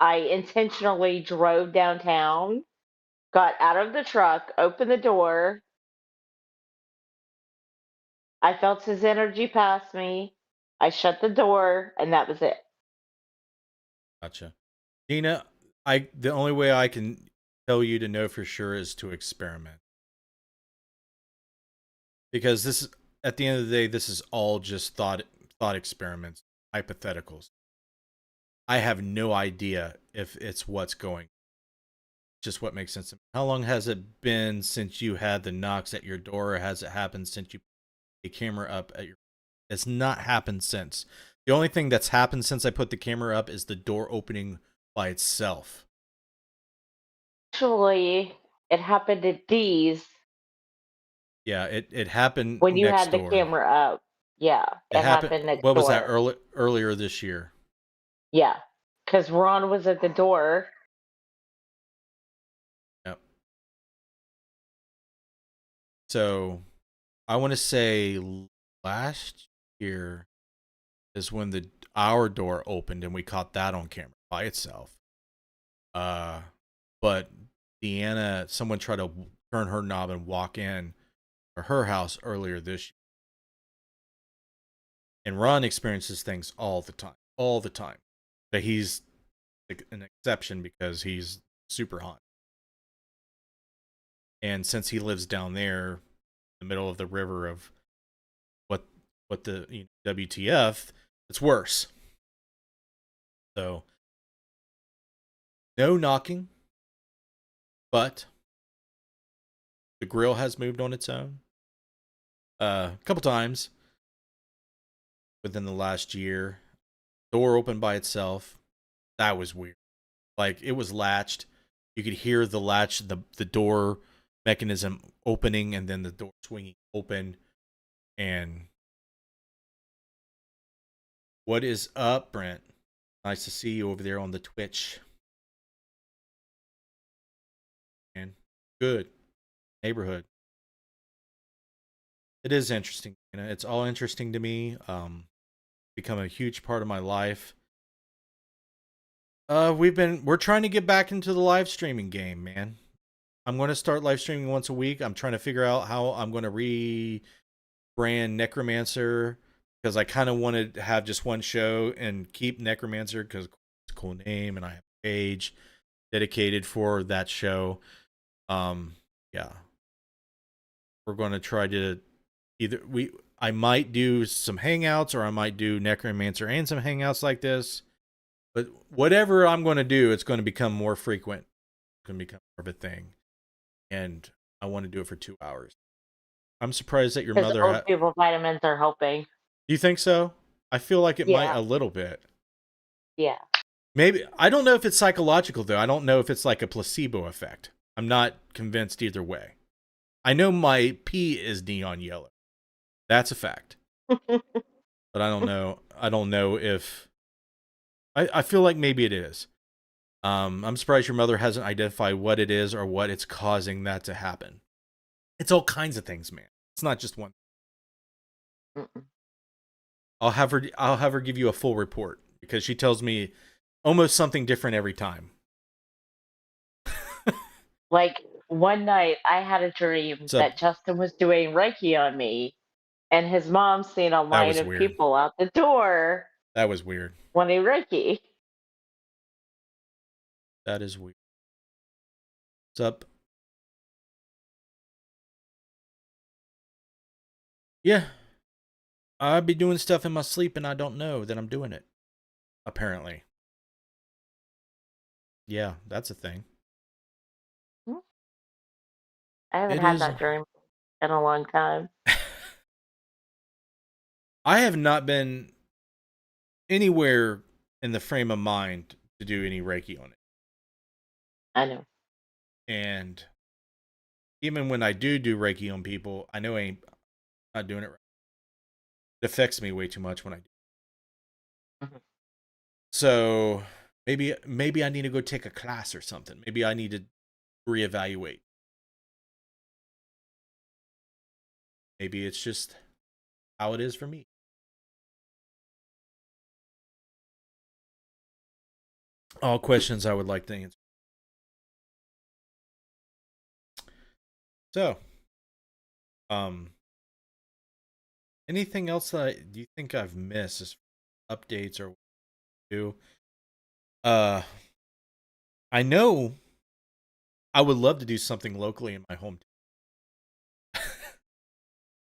intentionally drove downtown, got out of the truck, opened the door. I felt his energy pass me. I shut the door, and that was it. Gotcha. Dina, the only way I can tell you to know for sure is to experiment. Because this is, at the end of the day, this is all just thought experiments, hypotheticals. I have no idea if it's what's going. Just what makes sense to me. How long has it been since you had the knocks at your door, or has it happened since you put the camera up at your? It's not happened since. The only thing that's happened since I put the camera up is the door opening by itself. Actually, it happened at Dee's Yeah, it happened when you next had the door. camera up. Yeah, It it happened. happened next What was that door. earlier this year? Yeah, because Ron was at the door. Yep. So I want to say last year is when our door opened and we caught that on camera by itself. But Deanna, someone tried to turn her knob and walk in to her house earlier this year. And Ron experiences things all the time. But he's like an exception because he's super hot. And since he lives down there, in the middle of the river of what the WTF, it's worse. So no knocking, but the grill has moved on its own. A couple times within the last year. Door opened by itself. That was weird. Like it was latched. You could hear the latch, the door mechanism opening, and then the door swinging open. And what is up, Brent? Nice to see you over there on the Twitch. And good neighborhood. It is interesting. It's all interesting to me. Become a huge part of my life. We're trying to get back into the live streaming game, man. I'm going to start live streaming once a week. I'm trying to figure out how I'm going to rebrand Necromancer because I kind of wanted to have just one show and keep Necromancer because it's a cool name and I have a page dedicated for that show. Yeah. We're going to try to I might do some hangouts or I might do Necromancer and some hangouts like this. But whatever I'm going to do, it's going to become more frequent. It's going to become more of a thing. And I want to do it for 2 hours. I'm surprised that your Because mother old people vitamins are helping. Do you think so? I feel like it might Yeah. a little bit. Yeah. Maybe. I don't know if it's psychological, though. I don't know if it's like a placebo effect. I'm not convinced either way. I know my pee is neon yellow. That's a fact. But I don't know. I don't know if... I feel like maybe it is. I'm surprised your mother hasn't identified what it is or what it's causing that to happen. It's all kinds of things, man. It's not just one. Mm-mm. I'll have her give you a full report because she tells me almost something different every time. Like one night, I had a dream that Justin was doing Reiki on me, and his mom seen a line was of weird. people out the door. That was weird. Wanting Reiki. That is weird. What's up? Yeah. I be doing stuff in my sleep and I don't know that I'm doing it. Apparently. Yeah, that's a thing. I haven't had that dream in a long time. I have not been anywhere in the frame of mind to do any Reiki on it. I know. And even when I do Reiki on people, I know I ain't not doing it right. It affects me way too much when I do. Mhm. So maybe I need to go take a class or something. Maybe I need to reevaluate. Maybe it's just how it is for me. All questions I would like to answer. So, anything else that do you think I've missed as updates or what to do? I know I would love to do something locally in my hometown.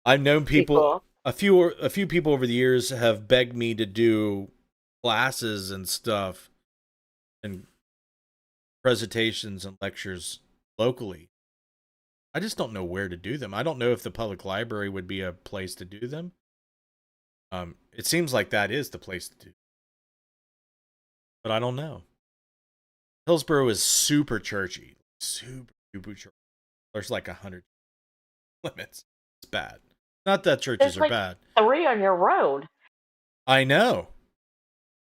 I've known Pretty people, cool. a few people over the years have begged me to do classes and stuff and presentations and lectures locally. I just don't know where to do them. I don't know if the public library would be a place to do them. It seems like that is the place to do, but I don't know. Hillsborough is super churchy, super churchy. There's like 100 limits. It's bad. Not that churches There's are like bad. 3 on your road. I know.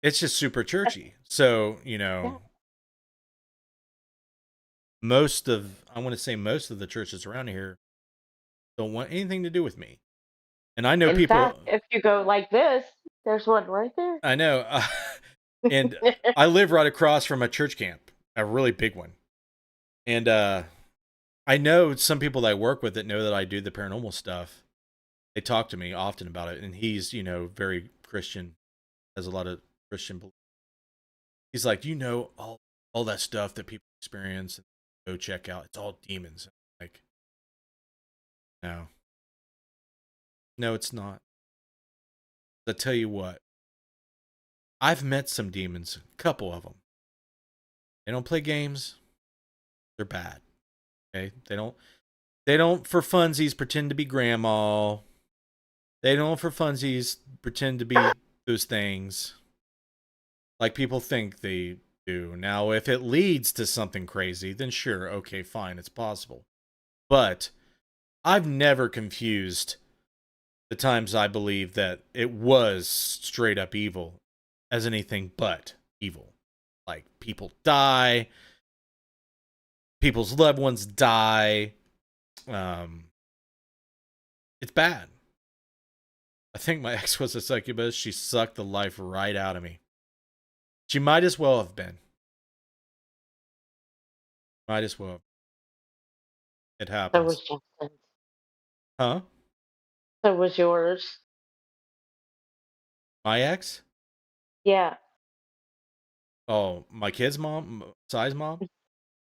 It's just super churchy. So, Yeah. I want to say most of the churches around here don't want anything to do with me. And I know In fact, people, if you go like this, there's one right there. I know, and I live right across from a church camp, a really big one. And I know some people that I work with that know that I do the paranormal stuff. They talk to me often about it, and he's, very Christian, has a lot of Christian belief. He's like, all that stuff that people experience, and go check out. It's all demons. Like, no, it's not. I tell you what, I've met some demons, a couple of them. They don't play games. They're bad. Okay, they don't for funsies pretend to be grandma. They don't for funsies pretend to be those things like people think they do. Now, if it leads to something crazy, then sure, okay, fine, it's possible. But I've never confused the times I believe that it was straight up evil as anything but evil. Like people die, people's loved ones die. It's bad. I think my ex was a succubus. She sucked the life right out of me. She might as well have been. Might as well. It So was happens. Justin's. Huh? So was yours. My ex? Yeah. Oh, my kid's mom? Si's mom?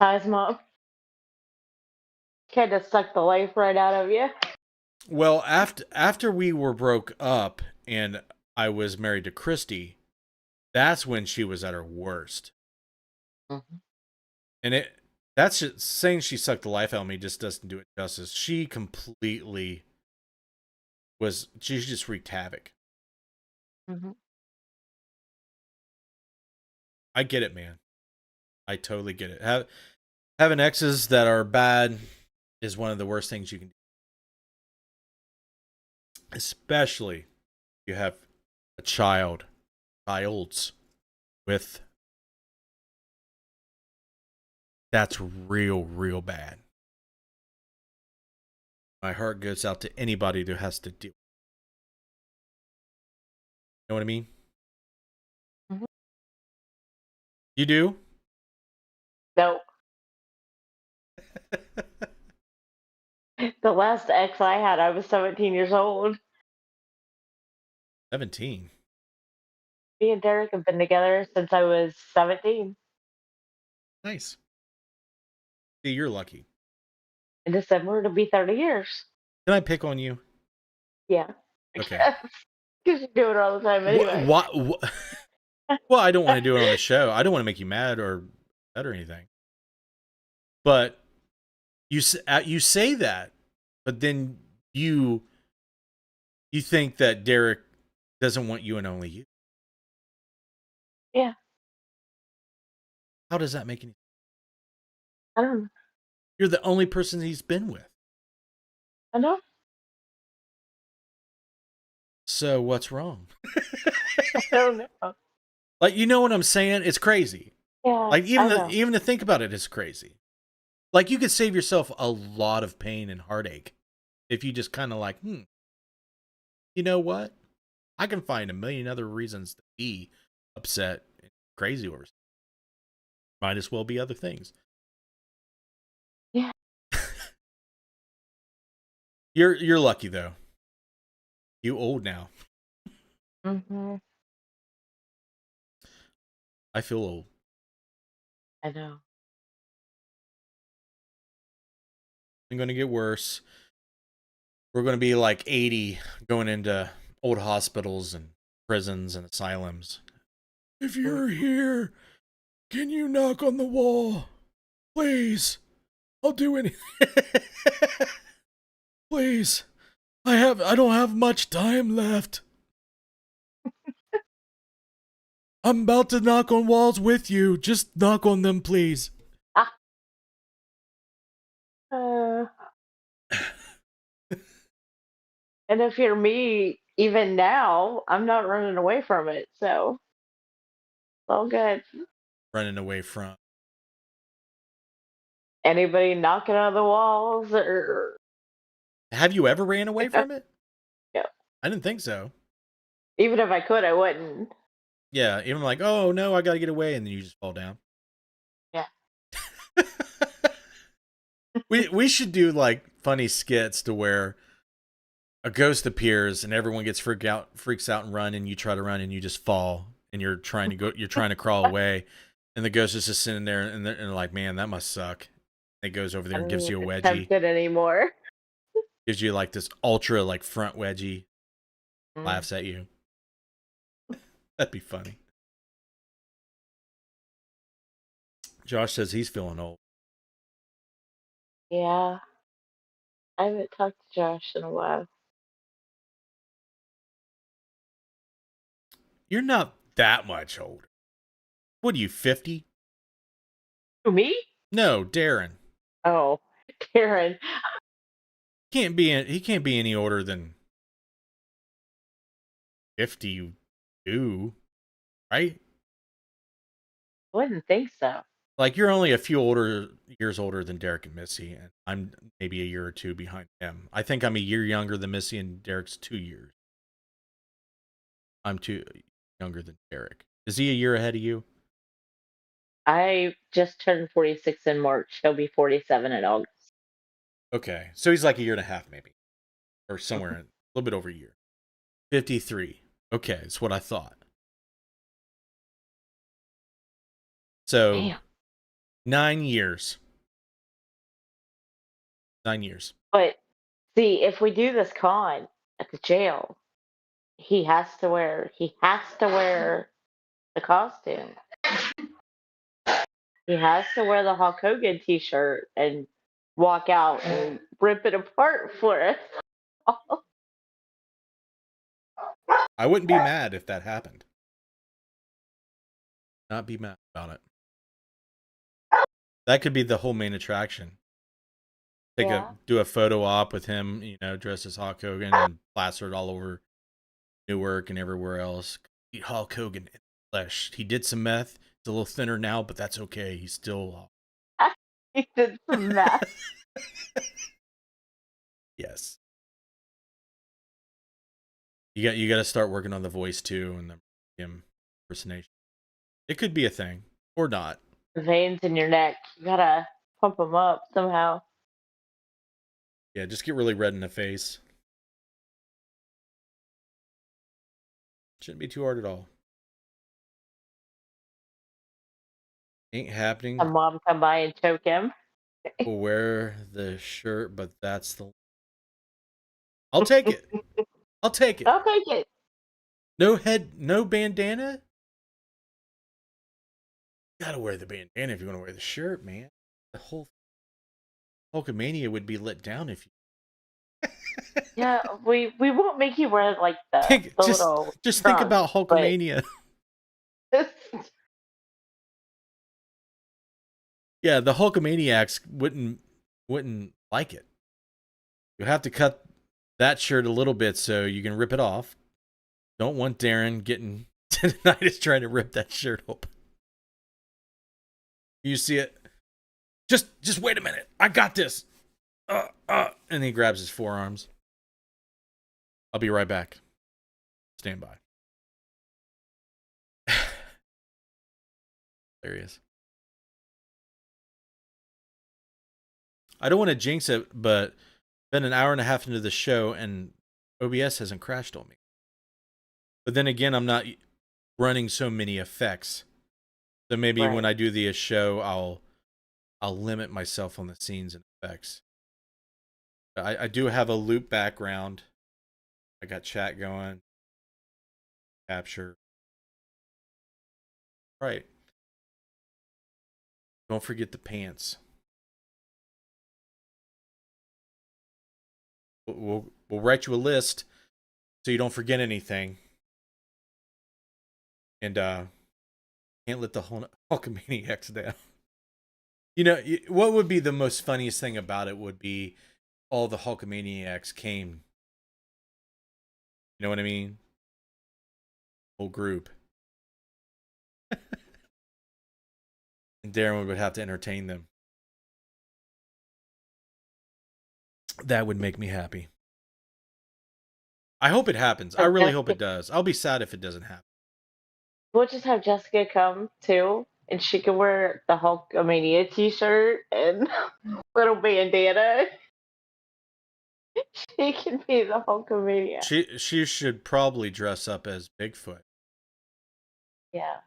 Hi's mom. Kind of sucked the life right out of you. Well, after we were broke up and I was married to Christy, that's when she was at her worst. Mhm. And that's just saying she sucked the life out of me just doesn't do it justice. She completely she just wreaked havoc. Mhm. I get it, man. I totally get it. Having exes that are bad is one of the worst things you can do. Especially if you have childs with that's real bad. My heart goes out to anybody who has to deal. You know what I mean? Mhm. You do? No. The last ex I had, I was 17 years old. 17. Me and Derek have been together since I was 17. Nice. See, you're lucky. In December, it'll be 30 years. Can I pick on you? Yeah. Okay. Because you do it all the time anyway. What? Well, I don't want to do it on the show. I don't want to make you mad or upset or anything. But you say that, but then you think that Derek doesn't want you and only you. Yeah. How does that make any? I don't know. You're the only person he's been with. I know. So what's wrong? I don't know. Like, you know what I'm saying? It's crazy. Yeah. Like I know. even to think about it is crazy. Like, you could save yourself a lot of pain and heartache if you just kind of like, you know what? I can find a million other reasons to be upset and crazy over. Might as well be other things. Yeah. You're lucky though. You old now. Mhm. I feel old. I know. I'm going to get worse. We're going to be like 80 going into old hospitals and prisons and asylums. If you're here, can you knock on the wall? Please. I'll do anything. Please. I don't have much time left. I'm about to knock on walls with you. Just knock on them, please. Ah. Uh, and if you're me, even now, I'm not running away from it. So it's all good. Running away from. Anybody knocking on the walls or Have you ever ran away from it? yeah. I didn't think so. Even if I could, I wouldn't. Yeah, even like, oh no, I gotta get away, and then you just fall down. Yeah. we should do like funny skits to where a ghost appears and everyone gets freaks out and run, and you try to run and you just fall, and you're trying to crawl away, and the ghost is just sitting there, and they're like, man, that must suck. It goes over there I and don't gives you a even wedgie, attempt it anymore. gives you like this ultra like front wedgie, Mm. laughs at you. That'd be funny. Josh says he's feeling old. Yeah. I haven't talked to Josh in a while. You're not that much older. What are you, 50? Who, me? No, Darren. Oh, Karen. He can't be any older than 52, right? Wouldn't think so. Like, you're only a few years older than Derek and Missy, and I'm maybe a year or two behind him. I think I'm a year younger than Missy, and Derek's 2 years. I'm two younger than Derek. Is he a year ahead of you? I just turned 46 in March. He'll be 47 in August. Okay, so he's like a year and a half, maybe, or somewhere a little bit over a year. 53. Okay, that's what I thought. So Damn. 9 years. 9 years. But see, if we do this con at the jail, he has to wear the costume. He has to wear the Hulk Hogan t-shirt and walk out and rip it apart for us. I wouldn't be mad if that happened. Not be mad about it. That could be the whole main attraction. Do a photo op with him, dressed as Hulk Hogan and plaster it all over Newark and everywhere else. Eat Hulk Hogan in flesh. He did some meth. He's a little thinner now, but that's okay. He's still He did some math. yes. You got to start working on the voice too and the impersonation. It could be a thing or not. Veins in your neck. You gotta pump them up somehow. Yeah, just get really red in the face. Shouldn't be too hard at all. Ain't happening. A mom come by and choke him. We'll wear the shirt, but that's the. I'll take it. I'll take it. I'll take it. No bandana. Gotta wear the bandana if you're gonna wear the shirt, man. The whole Hulkamania would be let down if you. Yeah, we won't make you wear like the Just little think trunks, about but Hulkamania. Yeah, the Hulkamaniacs wouldn't like it. You have to cut that shirt a little bit so you can rip it off. Don't want Darren getting tendonitis trying to rip that shirt open. You see it? Just wait a minute. I got this. And he grabs his forearms. I'll be right back. Stand by. Hilarious. I don't want to jinx it, but been an hour and a half into the show and OBS hasn't crashed on me. But then again, I'm not running so many effects. So maybe Right. when I do the show, I'll limit myself on the scenes and effects. I do have a loop background. I got chat going. Capture. Right. Don't forget the pants. We'll write you a list so you don't forget anything. And can't let the Hulkamaniacs down. You know, what would be the most funniest thing about it would be all the Hulkamaniacs came. You know what I mean? Whole group. And Darren would have to entertain them. That would make me happy. I hope it happens. I really hope it does. I'll be sad if it doesn't happen. We'll just have Jessica come too, and she can wear the Hulkamania t-shirt and little bandana. She can be the Hulkamania. She should probably dress up as Bigfoot. Yeah.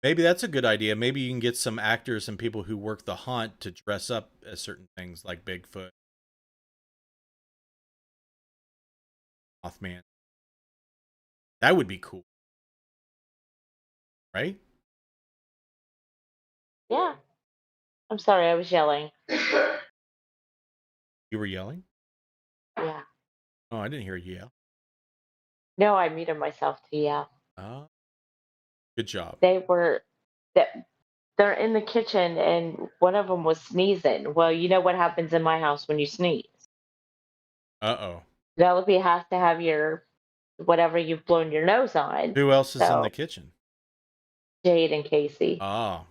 Maybe that's a good idea. Maybe you can get some actors and people who work the haunt to dress up as certain things like Bigfoot, Mothman. That would be cool. Right? Yeah. I'm sorry, I was yelling. You were yelling? Yeah. Oh, I didn't hear you yell. No, I muted myself to yell. Oh, good job. They're in the kitchen and one of them was sneezing. Well, you know what happens in my house when you sneeze. Uh-oh. Penelope has to have your whatever you've blown your nose on. Who else is in So the kitchen? Jade and Casey. Ah.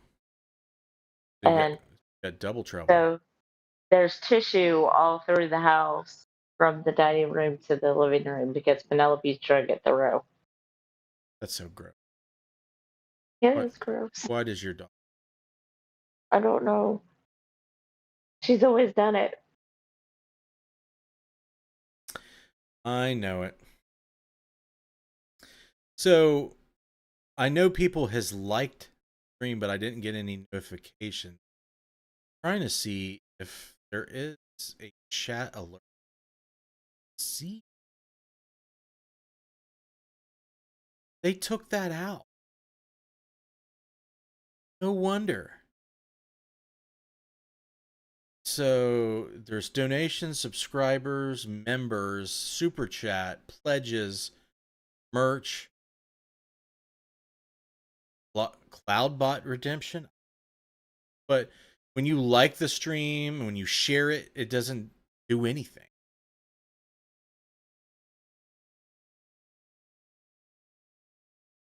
So you And got double trouble. so there's tissue all through the house from the dining room to the living room because Penelope's drug at the row. That's so gross. It What? is gross. Why does your dog? I don't know. She's always done it. I know it. So, I know people has liked the stream, but I didn't get any notification. Trying to see if there is a chat alert. See? They took that out. No wonder. So there's donations, subscribers, members, super chat, pledges, merch, Cloudbot redemption. But when you like the stream, when you share it, it doesn't do anything.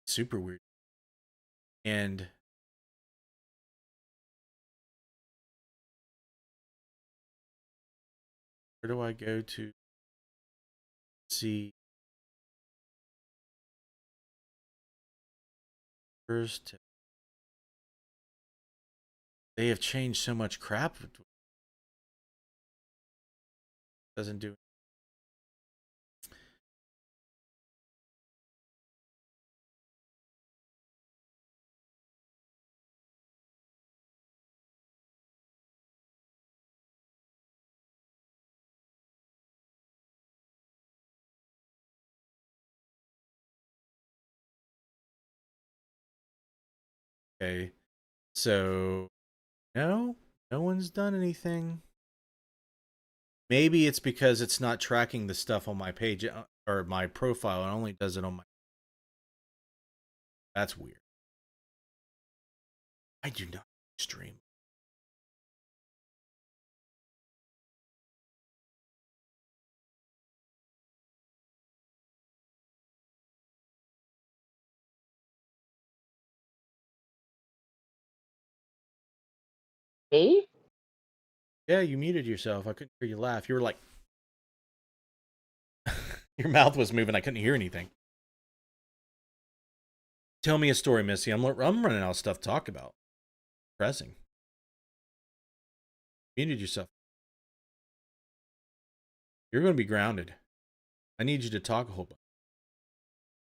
Super weird. And where do I go to see first? They have changed so much crap. It doesn't do. Okay. So no one's done anything. Maybe it's because it's not tracking the stuff on my page. or my profile. It only does it on my. That's weird. I do not stream. Me? Yeah, you muted yourself. I couldn't hear you laugh. You were like, your mouth was moving. I couldn't hear anything. Tell me a story, Missy. I'm running out of stuff to talk about. Pressing. Muted yourself. You're going to be grounded. I need you to talk a whole bunch.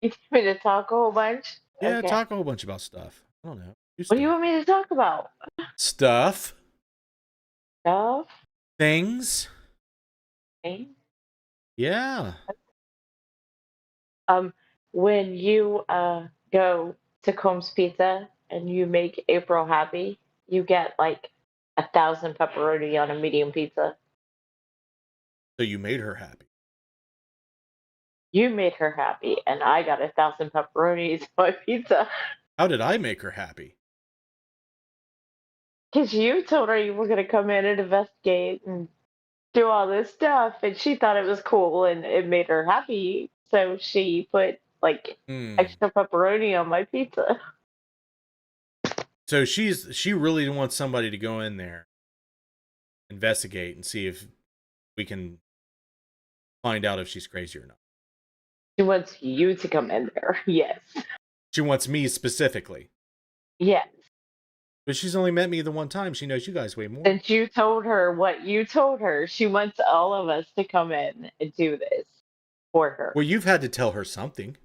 You want me to talk a whole bunch? Yeah, Okay. talk a whole bunch about stuff. I don't know. What do you want me to talk about? Stuff. Stuff? Things. Okay. Yeah. When you go to Combs Pizza and you make April happy, you get like 1,000 pepperoni on a medium pizza. So you made her happy. You made her happy, and I got 1,000 pepperonis on my pizza. How did I make her happy? Because you told her you were going to come in and investigate and do all this stuff, and she thought it was cool and it made her happy. So she put like extra pepperoni on my pizza. So she really wants somebody to go in there, investigate, and see if we can find out if she's crazy or not. She wants you to come in there. Yes. She wants me specifically. Yes. But she's only met me the one time. She knows you guys way more. Since you told her what you told her, she wants all of us to come in and do this for her. Well, you've had to tell her something.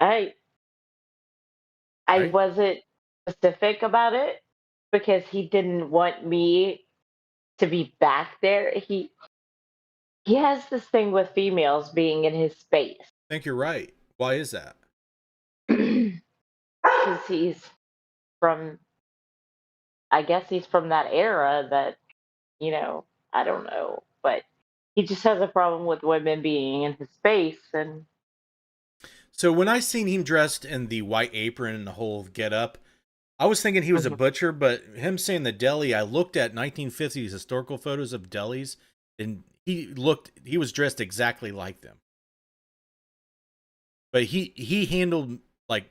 I Right? wasn't specific about it because he didn't want me to be back there. He has this thing with females being in his space. I think you're right. Why is that? Because he's from, I guess he's from that era that, I don't know, but he just has a problem with women being in his space. And So when I seen him dressed in the white apron and the whole get up, I was thinking he was a butcher, but him saying the deli, I looked at 1950s historical photos of delis, and he was dressed exactly like them. But he handled, like,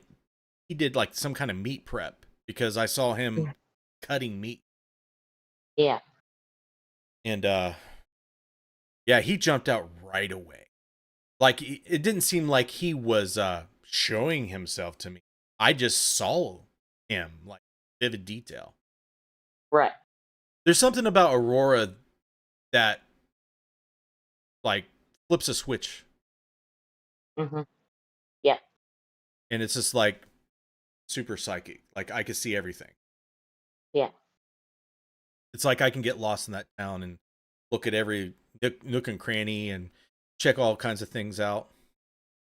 he did like some kind of meat prep, because I saw him cutting meat. yeah. And yeah, he jumped out right away. Like, it didn't seem like he was showing himself to me. I just saw him, like, vivid detail. Right. There's something about Aurora that, like, flips a switch. Mm-hmm. Yeah. And it's just, like, super psychic. Like, I can see everything. Yeah. It's like I can get lost in that town and look at every nook and cranny and check all kinds of things out.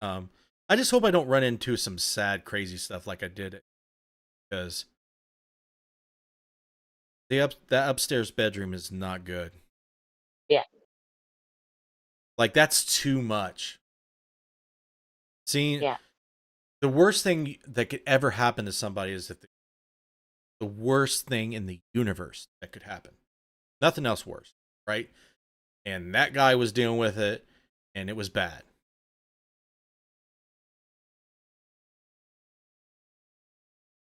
I just hope I don't run into some sad, crazy stuff like I did, because that upstairs bedroom is not good. Yeah. Like, that's too much. Seeing, Yeah. the worst thing that could ever happen to somebody is if the worst thing in the universe that could happen. Nothing else worse, right? And that guy was dealing with it, and it was bad.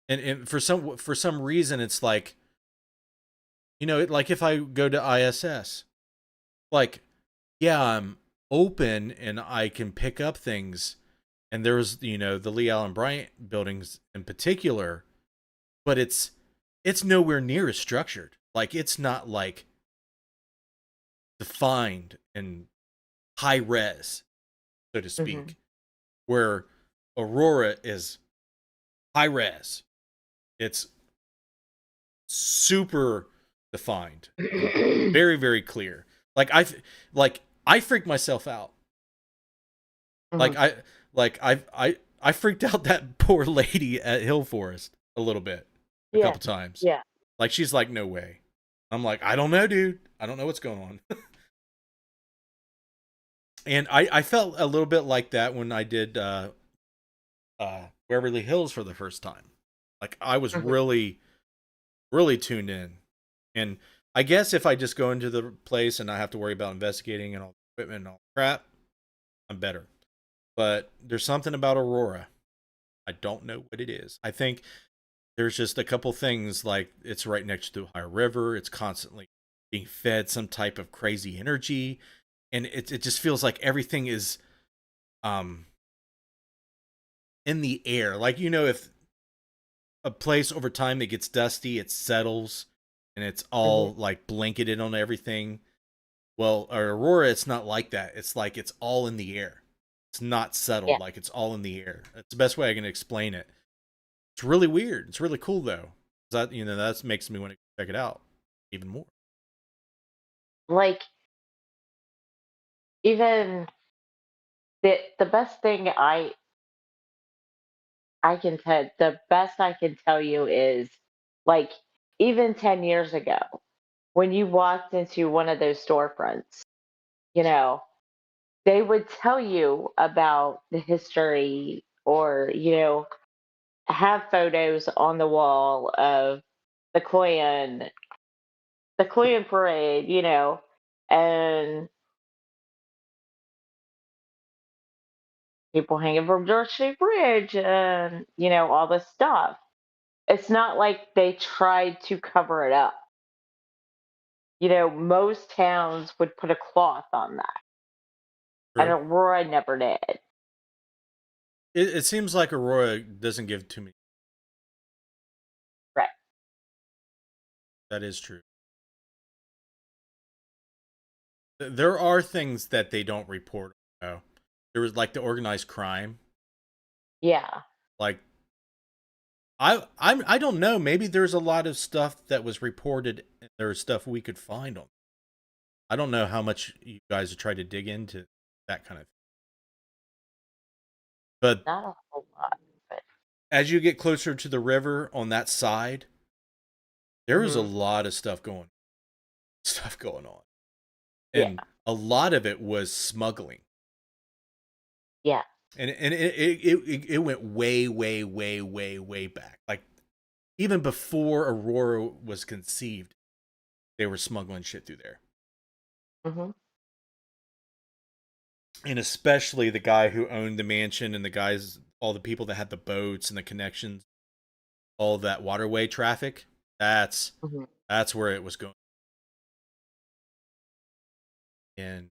And for some reason, it's like, like if I go to ISS, like, yeah, I'm open and I can pick up things, and there's the Lee Allen Bryant buildings in particular, but it's nowhere near as structured. Like, it's not like defined and high res, so to speak, where Aurora is high res. It's super defined, very, very clear. Like, I freaked myself out. I freaked out that poor lady at Hill Forest a little bit, a couple times. Yeah. Like, she's like, no way. I'm like, I don't know, dude. I don't know what's going on. And I felt a little bit like that when I did Beverly Hills for the first time. Like I was Mhm. really tuned in. And I guess if I just go into the place and I have to worry about investigating and all the equipment and all the crap, I'm better. But there's something about Aurora. I don't know what it is. I think there's just a couple things like it's right next to the Ohio River. It's constantly being fed some type of crazy energy. And it just feels like everything is um in the air. Like, if a place over time that gets dusty, it settles and it's Mhm. all like blanketed on everything. Well, Aurora, it's not like that. It's like it's all in the air. It's not settled. Yeah. Like it's all in the air. That's the best way I can explain it. It's really weird. It's really cool though. That makes me want to check it out even more. Like even the best thing the best I can tell you is like even 10 years ago when you walked into one of those storefronts, you know, they would tell you about the history or, have photos on the wall of the Klan, the Klan parade, and people hanging from George Street Bridge and, all this stuff. It's not like they tried to cover it up. Most towns would put a cloth on that. And True. Aurora never did. It seems like Aurora doesn't give too many. Right. That is true. There are things that they don't report. Though. There was like the organized crime. Yeah. Like I don't know. Maybe there's a lot of stuff that was reported. And there's stuff we could find on. I don't know how much you guys have tried to dig into that kind of thing. But Not a whole lot. But as you get closer to the river on that side, there is a hmm lot of stuff going on, yeah. and a lot of it was smuggling. Yeah. And it went way back. Like even before Aurora was conceived, they were smuggling shit through there. hmm And especially the guy who owned the mansion and all the people that had the boats and the connections, all that waterway traffic. That's hmm that's where it was going. And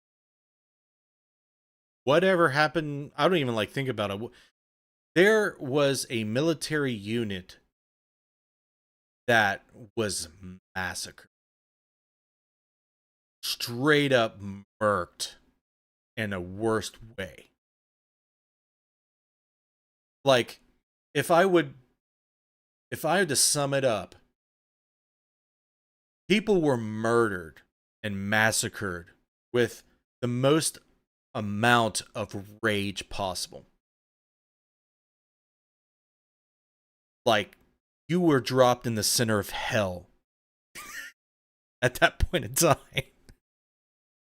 whatever happened, I don't even like think about it. There was a military unit that was massacred, straight up murked in a worst way. Like if I would if I had to sum it up, people were murdered and massacred with the most amount of rage possible. Like you were dropped in the center of hell at that point in time.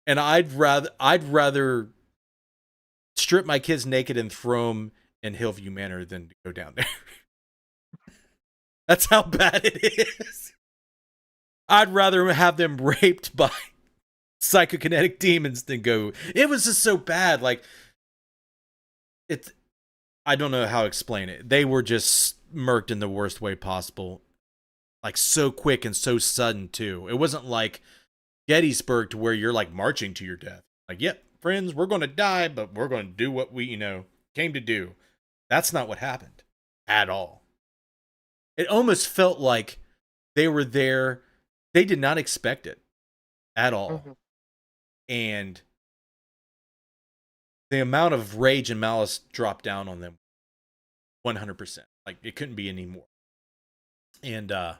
And I'd rather strip my kids naked and throw them in Hillview Manor than to go down there. That's how bad it is. I'd rather have them raped by psychokinetic demons than go. It was just so bad. Like it's. I don't know how to explain it. They were just murked in the worst way possible. Like so quick and so sudden too. It wasn't like Gettysburg to where you're like marching to your death. Like, yep, friends, we're going to die, but we're going to do what we, came to do. That's not what happened at all. It almost felt like they were there. They did not expect it at all. hmm And the amount of rage and malice dropped down on them 100%. Like, it couldn't be any more. And I,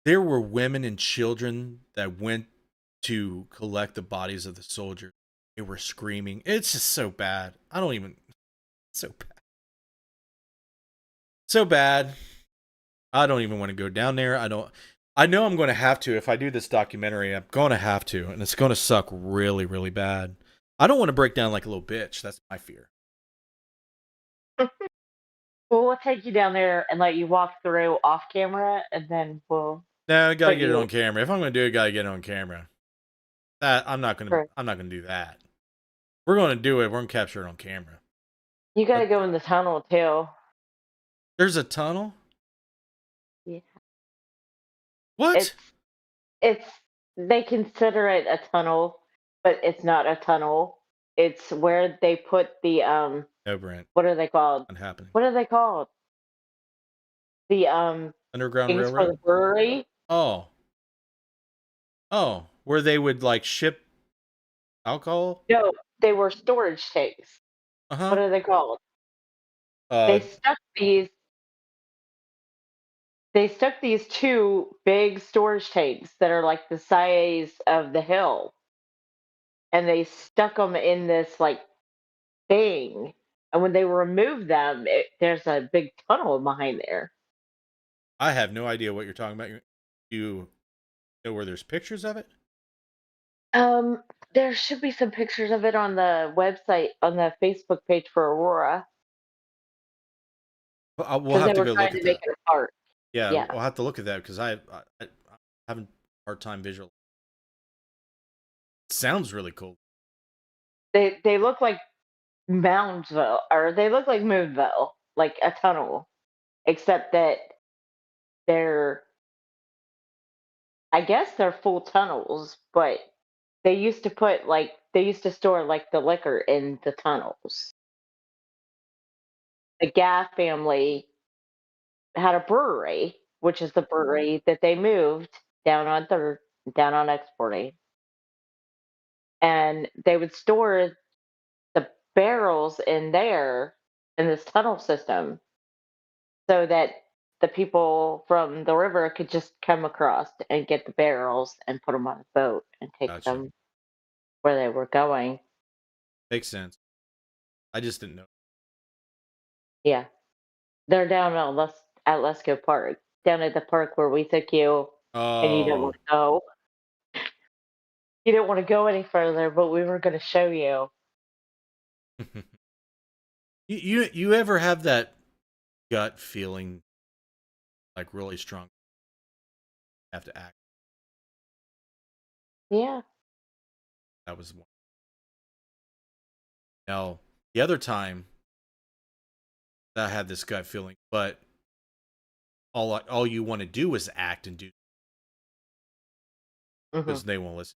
there were women and children that went to collect the bodies of the soldiers. They were screaming. It's just so bad. I don't even. So bad. So bad. I don't even want to go down there. I don't. I know I'm going to have to if I do this documentary. I'm going to have to, and it's going to suck really, really bad. I don't want to break down like a little bitch. That's my fear. Well, we'll take you down there and let you walk through off camera, and then we'll No, I got to put get it you. on camera. If I'm going to do it, got to get it on camera. That I'm not going to. For, I'm not going to do that. We're going to do it. We're going to capture it on camera. you got to But go in the tunnel too. there's a tunnel. Yeah. What? It's they consider it a tunnel, but it's not a tunnel. It's where they put the No, Brent. what are they called? Not happening. What are they called? The Underground things for Railroad. the brewery. Oh, oh, where they would like ship alcohol. No, they were storage tanks. Uh What huh. are they called? Uh, They stuck these they stuck these two big storage tanks that are like the size of the hill, and they stuck them in this like thing. And when they removed them, there's a big tunnel behind there. I have no idea what you're talking about. You know where there's pictures of it? Um, there should be some pictures of it on the website, on the Facebook page for Aurora, We'll because have they to were go trying look to at make that. it a park. Yeah, Yeah, we'll have to look at that because I having a hard time visual. Sounds really cool. they look like Moundsville, or they look like Moonville, like a tunnel, except that they're, I guess they're full tunnels, but they used to store like the liquor in the tunnels. The Gaff family had a brewery, which is the brewery that they moved down on Third, down on Exporting, and they would store the barrels in there in this tunnel system so that the people from the river could just come across and get the barrels and put them on a boat and take Gotcha. them where they were going. Makes sense. I just didn't know. Yeah, they're down at Lesko Park, down at the park where we took you, and you didn't want Oh, to go. You didn't want to go any further, but we were going to show you. you ever have that gut feeling like really strong? Have to act. Yeah. That was one. Now the other time that I had this gut feeling, but all you want to do is act and do Hmm. because they won't listen.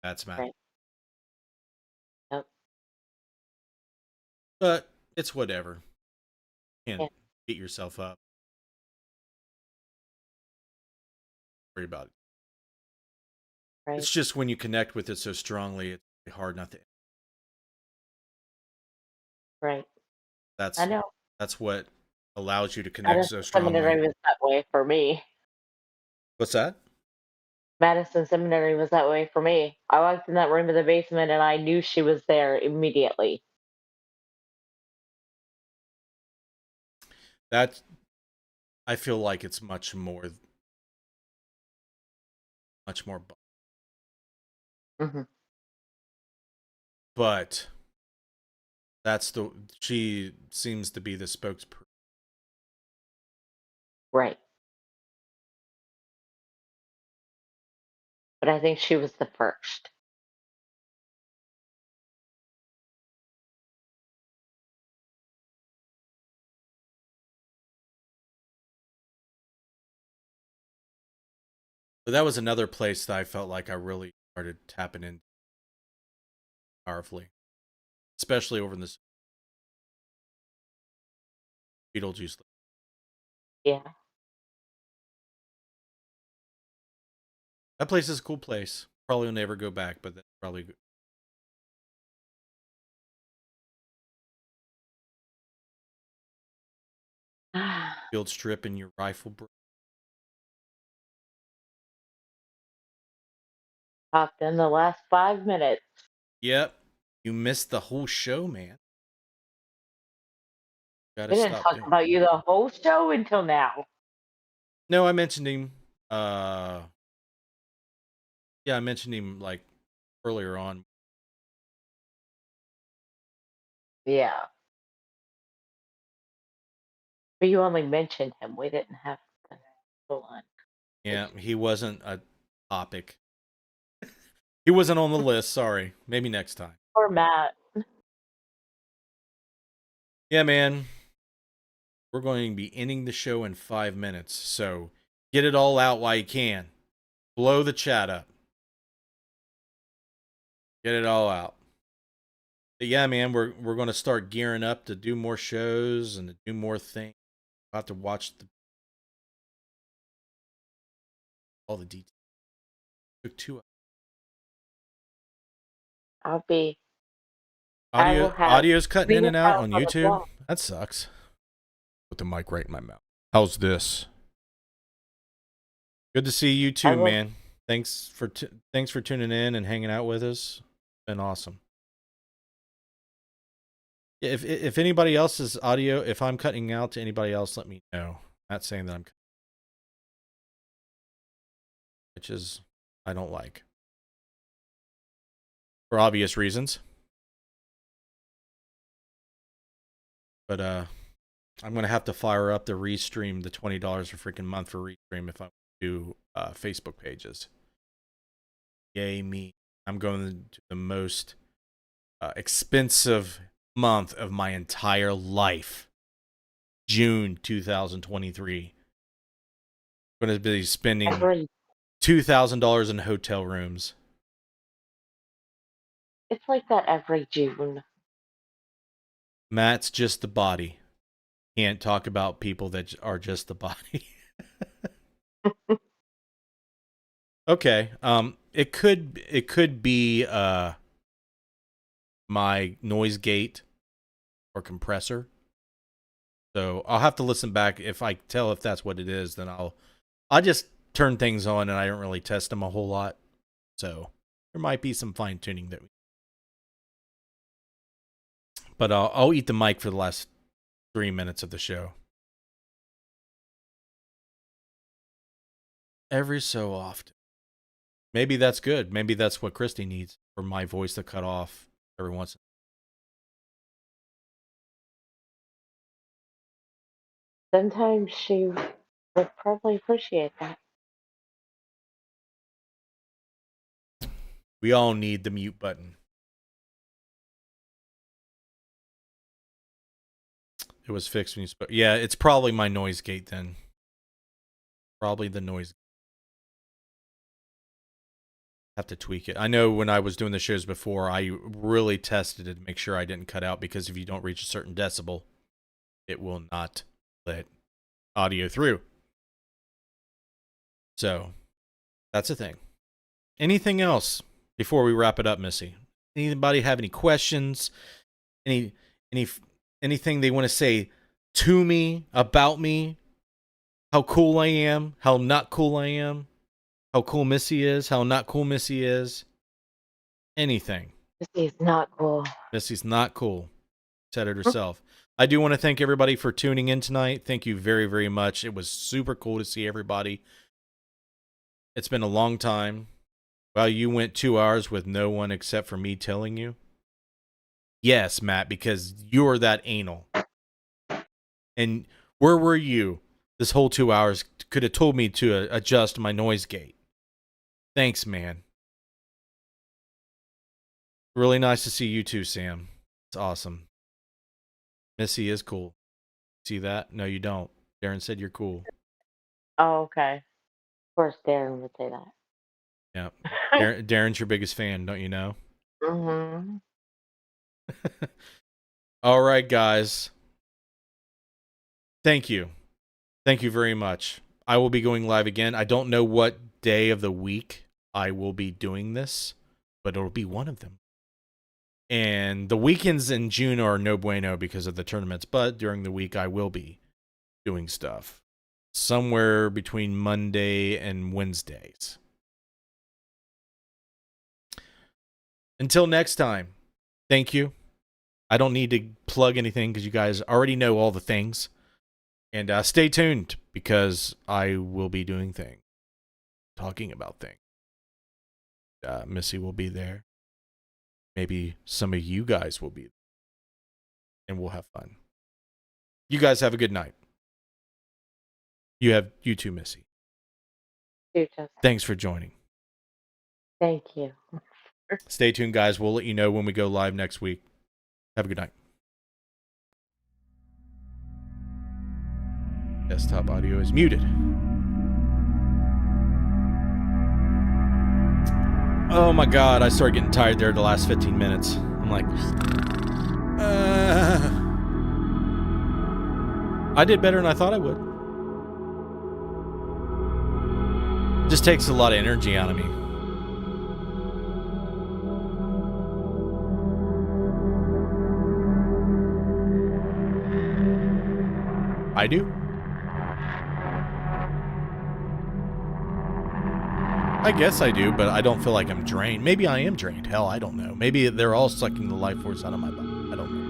That's mad. Right. Yep. But it's whatever. Yeah. Can't beat yourself up. Worry about it. Right. It's just when you connect with it so strongly, it's really hard not to. Right. I That's know. that's what allows you to connect so Madison strongly. Seminary was that way for me. What's that? Madison Seminary was that way for me. I walked in that room in the basement and I knew she was there immediately. That I feel like it's much more. Hmm. But she seems to be the spokesperson. Right. But I think she was the first. But that was another place that I felt like I really started tapping in powerfully, especially over in this Beetlejuice. Yeah. That place is a cool place. Probably will never go back, but that's probably good. Field strip in your rifle. Popped in the last 5 minutes. Yep. You missed the whole show, man. Gotta We didn't stop talk doing. about you the whole show until now. No, I mentioned him Yeah, I mentioned him like earlier on. Yeah. But you only mentioned him. We didn't have the full on. Yeah, he wasn't a topic. He wasn't on the list. Sorry. Maybe next time. Or Matt. Yeah, man. We're going to be ending the show in 5 minutes, so get it all out while you can. Blow the chat up. Get it all out. But yeah, man, we're going to start gearing up to do more shows and to do more things. About to watch all the details. Took 2 hours. I'll be. I will have Audio's cutting in clean and out house on on the YouTube. block. That sucks. Put the mic right in my mouth. How's this? Good to see you too, man. Thanks for tuning in and hanging out with us. Been awesome. Yeah, if anybody else's audio, if I'm cutting out to anybody else, let me know. Not saying that I'm, which is I don't like for obvious reasons. But I'm gonna have to fire up the restream, the $20 a freaking month for restream if I do Facebook pages. Yay me! I'm going to the most expensive month of my entire life. June 2023. I'm going to be spending $2,000 in hotel rooms. It's like that every June. Matt's just the body. Can't talk about people that are just the body. Okay. It could be my noise gate or compressor. So I'll have to listen back. If I tell if that's what it is, then I'll just turn things on and I don't really test them a whole lot. So there might be some fine tuning that. But I'll eat the mic for the last 3 minutes of the show. Every so often. Maybe that's good. Maybe that's what Christy needs, for my voice to cut off every once in a while. Sometimes she would probably appreciate that. We all need the mute button. It was fixed when you spoke. Yeah, it's probably my noise gate then. Probably the noise. Have to tweak it. I know when I was doing the shows before, I really tested it to make sure I didn't cut out, because if you don't reach a certain decibel, it will not let audio through. So that's a thing. Anything else before we wrap it up, Missy? Anybody have any questions? Anything they want to say to me, about me? How cool I am? How not cool I am? How cool Missy is? How not cool Missy is? Anything. Missy's not cool. Missy's not cool. Said it herself. I do want to thank everybody for tuning in tonight. Thank you very, very much. It was super cool to see everybody. It's been a long time. Well, you went 2 hours with no one except for me telling you. Yes, Matt, because you're that anal. And where were you this whole 2 hours? Could have told me to adjust my noise gate. Thanks, man. Really nice to see you too, Sam. It's awesome. Missy is cool. See that? No, you don't. Darren said you're cool. Oh, okay. Of course, Darren would say that. Yeah. Darren's your biggest fan, don't you know? Mm-hmm. All right, guys. Thank you. Thank you very much. I will be going live again. I don't know what day of the week I will be doing this, but it'll be one of them. And the weekends in June are no bueno because of the tournaments, but during the week I will be doing stuff. Somewhere between Monday and Wednesdays. Until next time, thank you. I don't need to plug anything because you guys already know all the things. And stay tuned because I will be doing things. talking about things. Missy will be there. Maybe some of you guys will be there. And we'll have fun. You guys have a good night. You too, Missy. You, Justin. Thanks for joining. Thank you. Stay tuned, guys. We'll let you know when we go live next week. Have a good night. Desktop audio is muted. Oh my god, I started getting tired there the last 15 minutes. I'm like, I did better than I thought I would. Just takes a lot of energy out of me. I do. I guess I do, but I don't feel like I'm drained. Maybe I am drained. Hell, I don't know. Maybe they're all sucking the life force out of my body. I don't know.